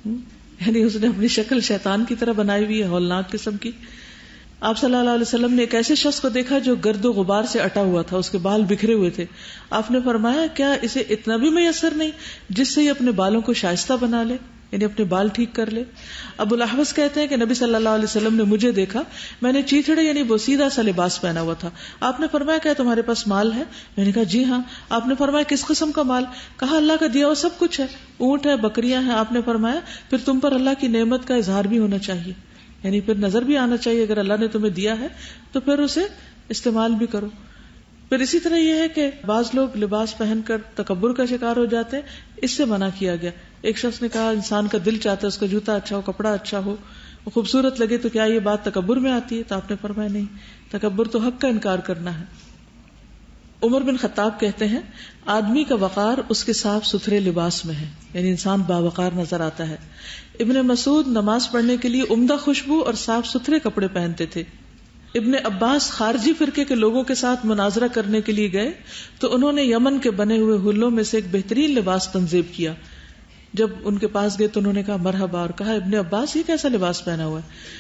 یعنی اس نے اپنی شکل شیطان کی طرح بنائی ہوئی ہے، ہولناک قسم کی. آپ صلی اللہ علیہ وسلم نے ایک ایسے شخص کو دیکھا جو گرد و غبار سے اٹا ہوا تھا، اس کے بال بکھرے ہوئے تھے. آپ نے فرمایا کیا اسے اتنا بھی میسر نہیں جس سے یہ اپنے بالوں کو شائستہ بنا لے، یعنی اپنے بال ٹھیک کر لے. ابو الاحوص کہتے ہیں کہ نبی صلی اللہ علیہ وسلم نے مجھے دیکھا، میں نے چیتھڑے یعنی بوسیدہ سا لباس پہنا ہوا تھا. آپ نے فرمایا کیا تمہارے پاس مال ہے؟ میں نے کہا جی ہاں. آپ نے فرمایا کس قسم کا مال؟ کہا اللہ کا دیا ہوا سب کچھ ہے، اونٹ ہے، بکریاں ہیں. آپ نے فرمایا پھر تم پر اللہ کی نعمت کا اظہار بھی ہونا چاہیے، یعنی پھر نظر بھی آنا چاہیے، اگر اللہ نے تمہیں دیا ہے تو پھر اسے استعمال بھی کرو. پھر اسی طرح یہ ہے کہ بعض لوگ لباس پہن کر تکبر کا شکار ہو جاتے ہیں، اس سے منع کیا گیا. ایک شخص نے کہا انسان کا دل چاہتا ہے اس کا جوتا اچھا ہو، کپڑا اچھا ہو، وہ خوبصورت لگے، تو کیا یہ بات تکبر میں آتی ہے؟ تو آپ نے فرمایا نہیں، تکبر تو حق کا انکار کرنا ہے. عمر بن خطاب کہتے ہیں آدمی کا وقار اس کے صاف ستھرے لباس میں ہے، یعنی انسان باوقار نظر آتا ہے. ابن مسعود نماز پڑھنے کے لیے عمدہ خوشبو اور صاف ستھرے کپڑے پہنتے تھے. ابن عباس خارجی فرقے کے لوگوں کے ساتھ مناظرہ کرنے کے لیے گئے تو انہوں نے یمن کے بنے ہوئے ہلوں میں سے ایک بہترین لباس تنصیب کیا. جب ان کے پاس گئے تو انہوں نے کہا مرحبا، اور کہا ابن عباس یہ کیسا لباس پہنا ہوا ہے؟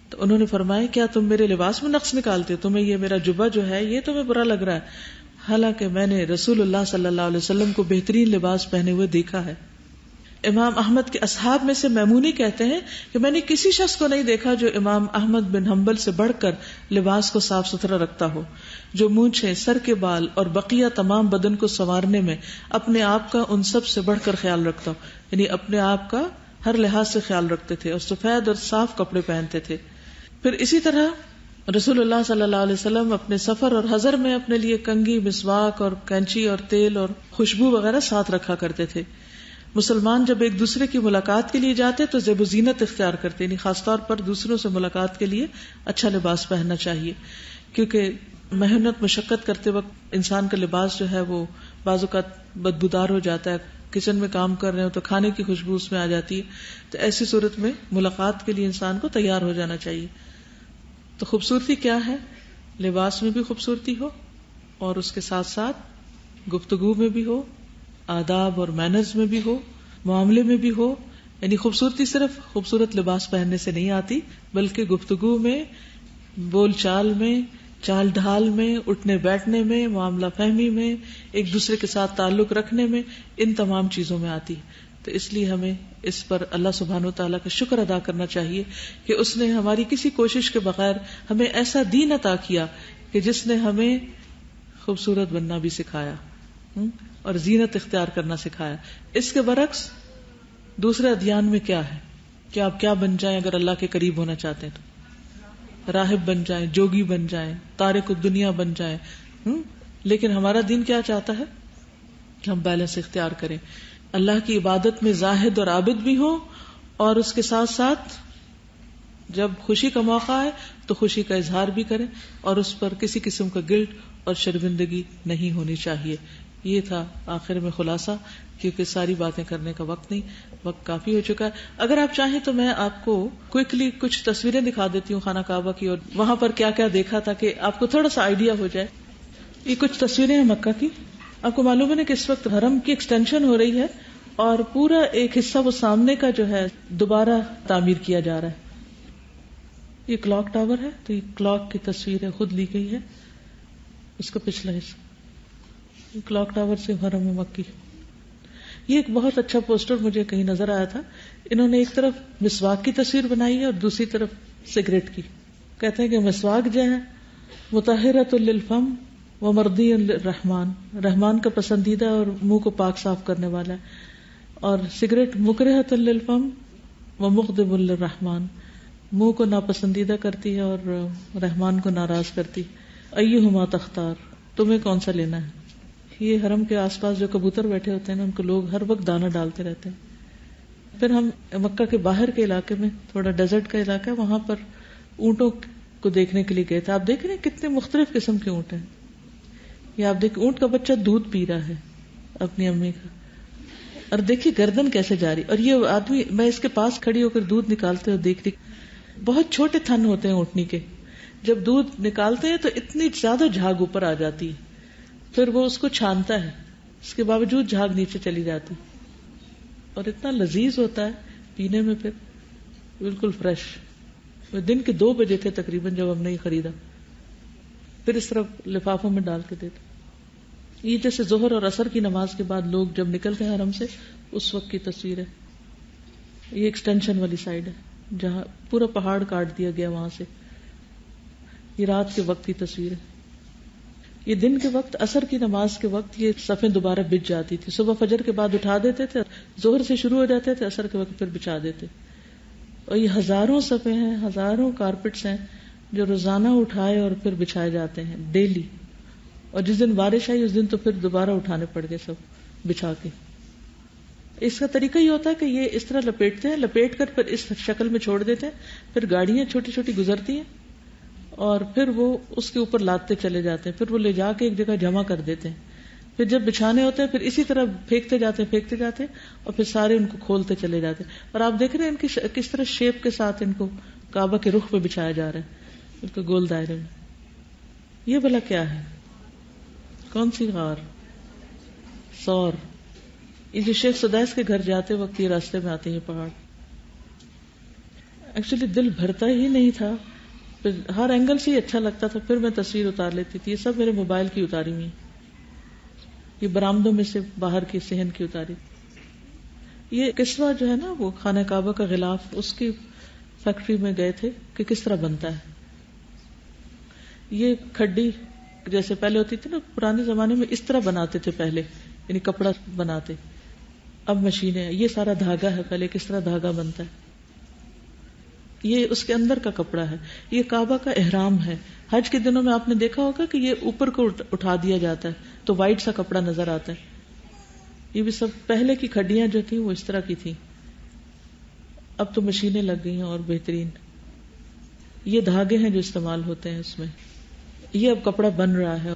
تو انہوں نے فرمایا کیا تم میرے لباس میں نقص نکالتے؟ تمہیں یہ میرا جبہ جو ہے یہ تمہیں برا لگ رہا ہے، حالانکہ میں نے رسول اللہ صلی اللہ علیہ وسلم کو بہترین لباس پہنے ہوئے دیکھا ہے. امام احمد کے اصحاب میں سے میمونی کہتے ہیں کہ میں نے کسی شخص کو نہیں دیکھا جو امام احمد بن حنبل سے بڑھ کر لباس کو صاف ستھرا رکھتا ہو، جو مونچھیں، سر کے بال اور بقیہ تمام بدن کو سنوارنے میں اپنے آپ کا ان سب سے بڑھ کر خیال رکھتا ہو، یعنی اپنے آپ کا ہر لحاظ سے خیال رکھتے تھے اور سفید اور صاف کپڑے پہنتے تھے. پھر اسی طرح رسول اللہ صلی اللہ علیہ وسلم اپنے سفر اور حضر میں اپنے لیے کنگھی، مسواک اور کینچی اور تیل اور خوشبو وغیرہ ساتھ رکھا کرتے تھے. مسلمان جب ایک دوسرے کی ملاقات کے لیے جاتے تو زیب و زینت اختیار کرتے، یعنی خاص طور پر دوسروں سے ملاقات کے لیے اچھا لباس پہننا چاہیے، کیونکہ محنت مشقت کرتے وقت انسان کا لباس جو ہے وہ بعض اوقات بدبودار ہو جاتا ہے. کچن میں کام کر رہے ہو تو کھانے کی خوشبو اس میں آ جاتی ہے، تو ایسی صورت میں ملاقات کے لیے انسان کو تیار ہو جانا چاہیے. تو خوبصورتی کیا ہے؟ لباس میں بھی خوبصورتی ہو اور اس کے ساتھ ساتھ گفتگو میں بھی ہو، آداب اور مینرز میں بھی ہو، معاملے میں بھی ہو. یعنی خوبصورتی صرف خوبصورت لباس پہننے سے نہیں آتی، بلکہ گفتگو میں، بول چال میں، چال ڈھال میں، اٹھنے بیٹھنے میں، معاملہ فہمی میں، ایک دوسرے کے ساتھ تعلق رکھنے میں، ان تمام چیزوں میں آتی. تو اس لیے ہمیں اس پر اللہ سبحانہ وتعالیٰ کا شکر ادا کرنا چاہیے کہ اس نے ہماری کسی کوشش کے بغیر ہمیں ایسا دین عطا کیا کہ جس نے ہمیں خوبصورت بننا بھی سکھایا اور زینت اختیار کرنا سکھایا. اس کے برعکس دوسرے ادیان میں کیا ہے کہ آپ کیا بن جائیں اگر اللہ کے قریب ہونا چاہتے ہیں تو راہب بن جائیں, جوگی بن جائیں, تارک الدنیا بن جائیں. لیکن ہمارا دین کیا چاہتا ہے کہ ہم بیلنس اختیار کریں, اللہ کی عبادت میں زاہد اور عابد بھی ہوں, اور اس کے ساتھ ساتھ جب خوشی کا موقع آئے تو خوشی کا اظہار بھی کریں, اور اس پر کسی قسم کا گلٹ اور شرمندگی نہیں ہونی چاہیے. یہ تھا آخر میں خلاصہ, کیونکہ ساری باتیں کرنے کا وقت نہیں, وقت کافی ہو چکا ہے. اگر آپ چاہیں تو میں آپ کو کوئکلی کچھ تصویریں دکھا دیتی ہوں خانہ کعبہ کی, اور وہاں پر کیا کیا دیکھا تھا کہ آپ کو تھوڑا سا آئیڈیا ہو جائے. یہ کچھ تصویریں ہیں مکہ کی. آپ کو معلوم ہے کہ اس وقت حرم کی ایکسٹینشن ہو رہی ہے, اور پورا ایک حصہ وہ سامنے کا جو ہے دوبارہ تعمیر کیا جا رہا ہے. یہ کلاک ٹاور ہے, تو یہ کلاک کی تصویر ہے, خود لی گئی ہے. اس کا پچھلا حصہ کلاک ٹاور سے حرم مکی. یہ ایک بہت اچھا پوسٹر مجھے کہیں نظر آیا تھا. انہوں نے ایک طرف مسواک کی تصویر بنائی ہے اور دوسری طرف سگریٹ کی. کہتے ہیں کہ مسواک جو ہے مطہرۃ للفم ومرضی للرحمن, رحمان کا پسندیدہ اور منہ کو پاک صاف کرنے والا ہے, اور سگریٹ مکرہۃ للفم ومغضب للرحمن, منہ کو ناپسندیدہ کرتی ہے اور رحمان کو ناراض کرتی. ایہما تختار, تمہیں کون سا لینا ہے. یہ حرم کے آس پاس جو کبوتر بیٹھے ہوتے ہیں نا, ان کو لوگ ہر وقت دانہ ڈالتے رہتے ہیں. پھر ہم مکہ کے باہر کے علاقے میں, تھوڑا ڈیزرٹ کا علاقہ ہے, وہاں پر اونٹوں کو دیکھنے کے لیے گئے تھے. آپ دیکھ رہے ہیں کتنے مختلف قسم کے اونٹ ہیں. یہ آپ دیکھ, اونٹ کا بچہ دودھ پی رہا ہے اپنی امی کا, اور دیکھیے گردن کیسے جا رہی. اور یہ آدمی, میں اس کے پاس کھڑی ہو کر دودھ نکالتے ہوئے دیکھ رہی. بہت چھوٹے تھن ہوتے ہیں اونٹنی کے, جب دودھ نکالتے ہیں تو اتنی زیادہ جھاگ اوپر آ جاتی ہے, پھر وہ اس کو چھانتا ہے, اس کے باوجود جھاگ نیچے چلی جاتی, اور اتنا لذیذ ہوتا ہے پینے میں, پھر بالکل فریش. دن کے 2 بجے تھے تقریباً جب ہم نے یہ خریدا. پھر اس طرح لفافوں میں ڈال کے دیتے. یہ جیسے ظہر اور عصر کی نماز کے بعد لوگ جب نکلتے ہیں حرم سے, اس وقت کی تصویر ہے. یہ ایکسٹینشن والی سائڈ ہے جہاں پورا پہاڑ کاٹ دیا گیا وہاں سے. یہ رات کے وقت کی تصویر ہے. یہ دن کے وقت عصر کی نماز کے وقت یہ صفیں دوبارہ بچ جاتی تھی. صبح فجر کے بعد اٹھا دیتے تھے, ظہر سے شروع ہو جاتے تھے, عصر کے وقت پھر بچھا دیتے. اور یہ ہزاروں صفیں ہیں, ہزاروں کارپٹس ہیں جو روزانہ اٹھائے اور پھر بچھائے جاتے ہیں ڈیلی. اور جس دن بارش آئی اس دن تو پھر دوبارہ اٹھانے پڑ گئے سب بچھا کے. اس کا طریقہ یہ ہوتا ہے کہ یہ اس طرح لپیٹتے ہیں, لپیٹ کر پھر اس شکل میں چھوڑ دیتے ہیں. پھر گاڑیاں چھوٹی چھوٹی گزرتی ہیں اور پھر وہ اس کے اوپر لادتے چلے جاتے ہیں. پھر وہ لے جا کے ایک جگہ جمع کر دیتے ہیں. پھر جب بچھانے ہوتے ہیں پھر اسی طرح پھینکتے جاتے اور پھر سارے ان کو کھولتے چلے جاتے. اور آپ دیکھ رہے ہیں ان کی کس طرح شیپ کے ساتھ ان کو کعبہ کے رخ پہ بچھایا جا رہا ہے, بالکل گول دائرے میں. یہ بھلا کیا ہے, کون سی غار؟ سور. یہ جو شیخ سدیس کے گھر جاتے وقت یہ راستے میں آتے ہیں پہاڑ. ایکچولی دل بھرتا ہی نہیں تھا, ہر اینگل سے ہی اچھا لگتا تھا. پھر میں تصویر اتار لیتی تھی. یہ سب میرے موبائل کی اتاری ہوئی, یہ برآمدوں میں سے باہر کی صحن کی اتاری. یہ قصہ جو ہے نا وہ خانہ کعبہ کا غلاف, اس کی فیکٹری میں گئے تھے کہ کس طرح بنتا ہے. یہ کھڈی جیسے پہلے ہوتی تھی نا پرانے زمانے میں, اس طرح بناتے تھے پہلے, یعنی کپڑا بناتے. اب مشینیں. یہ سارا دھاگا ہے, پہلے کس طرح دھاگا بنتا ہے. یہ اس کے اندر کا کپڑا ہے. یہ کعبہ کا احرام ہے. حج کے دنوں میں آپ نے دیکھا ہوگا کہ یہ اوپر کو اٹھا دیا جاتا ہے تو وائٹ سا کپڑا نظر آتا ہے. یہ بھی سب پہلے کی کھڈیاں جو تھیں وہ اس طرح کی تھیں. اب تو مشینیں لگ گئی ہیں اور بہترین. یہ دھاگے ہیں جو استعمال ہوتے ہیں اس میں. یہ اب کپڑا بن رہا ہے.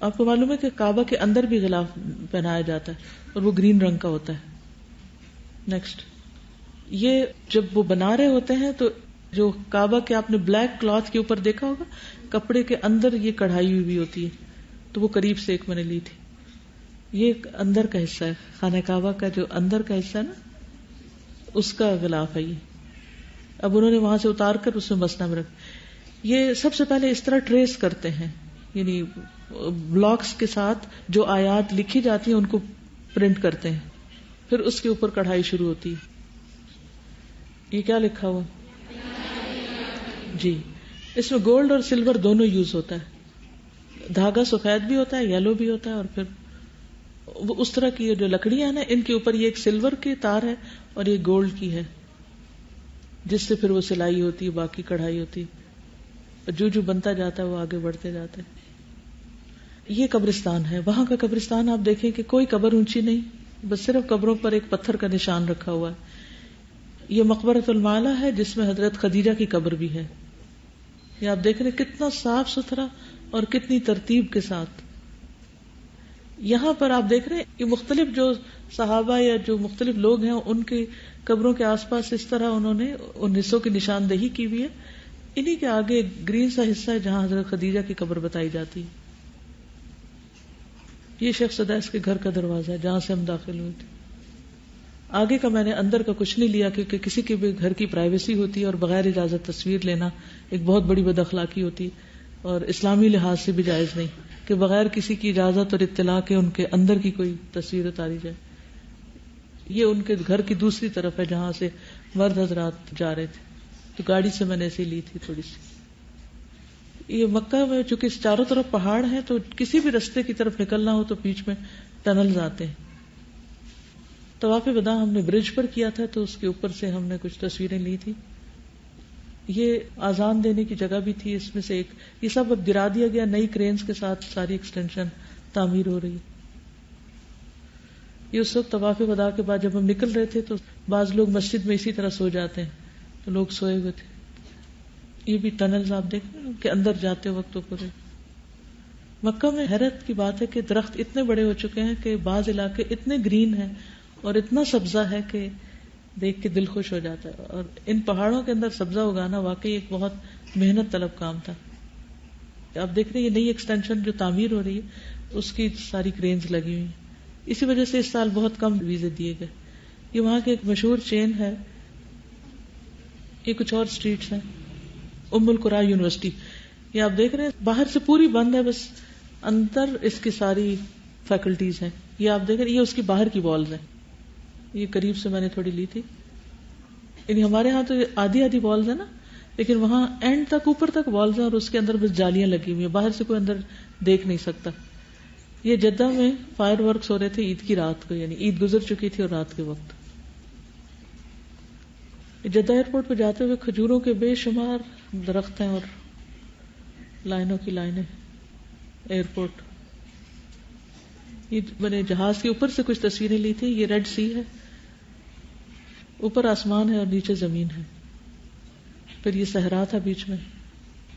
آپ کو معلوم ہے کہ کعبہ کے اندر بھی غلاف پہنایا جاتا ہے اور وہ گرین رنگ کا ہوتا ہے. نیکسٹ, یہ جب وہ بنا رہے ہوتے ہیں تو جو کعبہ کے آپ نے بلیک کلاتھ کے اوپر دیکھا ہوگا, کپڑے کے اندر یہ کڑھائی ہوئی ہوتی ہے, تو وہ قریب سے ایک میں نے لی تھی. یہ اندر کا حصہ ہے خانہ کعبہ کا, جو اندر کا حصہ ہے نا اس کا غلاف ہے یہ. اب انہوں نے وہاں سے اتار کر اس میں مسنہ میں رکھ. یہ سب سے پہلے اس طرح ٹریس کرتے ہیں, یعنی بلاکس کے ساتھ جو آیات لکھی جاتی ہیں ان کو پرنٹ کرتے ہیں. پھر اس کے اوپر کڑھائی شروع ہوتی ہے. یہ کیا لکھا ہوا جی؟ اس میں گولڈ اور سلور دونوں یوز ہوتا ہے. دھاگا سفید بھی ہوتا ہے، یلو بھی ہوتا ہے، اور پھر وہ اس طرح کی جو لکڑیاں نا ان کے اوپر یہ ایک سلور کی تار ہے اور یہ گولڈ کی ہے، جس سے پھر وہ سلائی ہوتی ہے، باقی کڑھائی ہوتی ہے. جو جو بنتا جاتا ہے وہ آگے بڑھتے جاتے ہیں. یہ قبرستان ہے. وہاں کا قبرستان آپ دیکھیں کہ کوئی قبر اونچی نہیں، بس صرف قبروں پر ایک پتھر کا نشان رکھا ہوا ہے. یہ مقبرۃ المعلی ہے جس میں حضرت خدیجہ کی قبر بھی ہے. یہ آپ دیکھ رہے کتنا صاف ستھرا اور کتنی ترتیب کے ساتھ. یہاں پر آپ دیکھ رہے ہیں یہ مختلف جو صحابہ یا جو مختلف لوگ ہیں ان کی قبروں کے آس پاس اس طرح انہوں نے ان حصوں کی نشاندہی کی ہوئی ہے. انہی کے آگے گرین سا حصہ ہے جہاں حضرت خدیجہ کی قبر بتائی جاتی ہے. یہ شیخ سدیس کے گھر کا دروازہ ہے جہاں سے ہم داخل ہوئے تھے. آگے کا میں نے اندر کا کچھ نہیں لیا کیونکہ کسی کے بھی گھر کی پرائیویسی ہوتی ہے اور بغیر اجازت تصویر لینا ایک بہت بڑی بد اخلاقی ہوتی اور اسلامی لحاظ سے بھی جائز نہیں کہ بغیر کسی کی اجازت اور اطلاع کے ان کے اندر کی کوئی تصویر اتاری جائے. یہ ان کے گھر کی دوسری طرف ہے جہاں سے مرد حضرات جا رہے تھے، تو گاڑی سے میں نے ایسے لی تھی تھوڑی سی. یہ مکہ میں چونکہ چاروں طرف پہاڑ ہیں تو کسی بھی رستے کی طرف نکلنا ہو تو بیچ میں ٹنلز آتے ہیں. طواف وداع ہم نے برج پر کیا تھا تو اس کے اوپر سے ہم نے کچھ تصویریں لی تھی. یہ آزان دینے کی جگہ بھی تھی اس میں سے ایک. یہ سب اب گرا دیا گیا، نئی کرینز کے ساتھ ساری ایکسٹینشن تعمیر ہو رہی ہے. یہ اس وقت طواف وداع کے بعد جب ہم نکل رہے تھے تو بعض لوگ مسجد میں اسی طرح سو جاتے ہیں تو لوگ سوئے ہوئے تھے. یہ بھی ٹنلز آپ دیکھ رہے ہیں کہ اندر جاتے وقت اوپر. مکہ میں حیرت کی بات ہے کہ درخت اتنے بڑے ہو چکے ہیں کہ بعض علاقے اتنے گرین ہیں اور اتنا سبزہ ہے کہ دیکھ کے دل خوش ہو جاتا ہے. اور ان پہاڑوں کے اندر سبزہ اگانا واقعی ایک بہت محنت طلب کام تھا. آپ دیکھ رہے ہیں یہ نئی ایکسٹینشن جو تعمیر ہو رہی ہے اس کی ساری کرینز لگی ہوئی ہیں. اسی وجہ سے اس سال بہت کم ویزے دیے گئے. یہ وہاں کی ایک مشہور چین ہے. یہ کچھ اور اسٹریٹس ہیں. ام القرا یونیورسٹی یہ آپ دیکھ رہے ہیں باہر سے پوری بند ہے، بس اندر اس کی ساری فیکلٹیز ہیں. یہ آپ دیکھ رہے ہیں یہ اس کی باہر کی والز ہیں. یہ قریب سے میں نے تھوڑی لی تھی. یعنی ہمارے ہاں تو آدھی آدھی والز ہیں نا، لیکن وہاں اینڈ تک اوپر تک والز ہیں اور اس کے اندر بس جالیاں لگی ہوئی ہیں، باہر سے کوئی اندر دیکھ نہیں سکتا. یہ جدہ میں فائر ورکس ہو رہے تھے عید کی رات کو، یعنی عید گزر چکی تھی اور رات کے وقت. جدہ ایئرپورٹ پہ جاتے ہوئے کھجوروں کے بے شمار درخت ہیں اور لائنوں کی لائنیں. ایئرپورٹ یہ میں نے جہاز کے اوپر سے کچھ تصویریں لی تھی. یہ ریڈ سی ہے، اوپر آسمان ہے اور نیچے زمین ہے. پھر یہ صحرا تھا بیچ میں.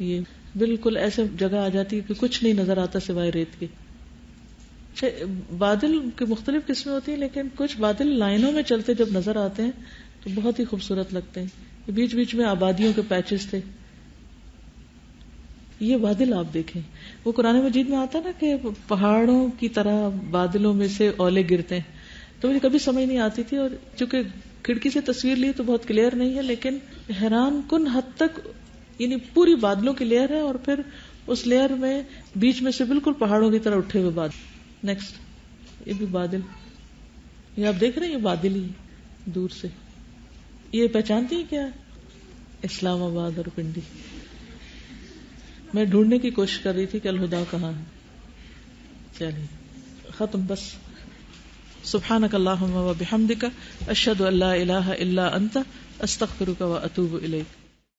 یہ بالکل ایسے جگہ آ جاتی ہے کہ کچھ نہیں نظر آتا سوائے ریت کے. بادل کے مختلف قسمیں ہوتی ہیں لیکن کچھ بادل لائنوں میں چلتے جب نظر آتے ہیں تو بہت ہی خوبصورت لگتے ہیں. بیچ بیچ میں آبادیوں کے پیچز تھے. یہ بادل آپ دیکھیں، وہ قرآن مجید میں آتا نا کہ پہاڑوں کی طرح بادلوں میں سے اولے گرتے ہیں. تو مجھے کبھی سمجھ نہیں آتی تھی، اور چونکہ کھڑکی سے تصویر لی تو بہت کلیئر نہیں ہے، لیکن حیران کن حد تک یعنی پوری بادلوں کی لیئر ہے اور پھر اس لیئر میں بیچ میں سے بالکل پہاڑوں کی طرح اٹھے ہوئے بادل. نیکسٹ یہ بھی بادل. یہ آپ دیکھ رہے ہیں یہ بادل ہی دور سے. یہ پہچانتی ہیں کیا؟ اسلام آباد اور پنڈی. میں ڈھونڈنے کی کوشش کر رہی تھی کہ الہدا کہاں ہے. چلیے ختم بس. سبحانک اللہم و بحمدک اشہد ان لا الہ الا انت استغفرک و اتوب الیک.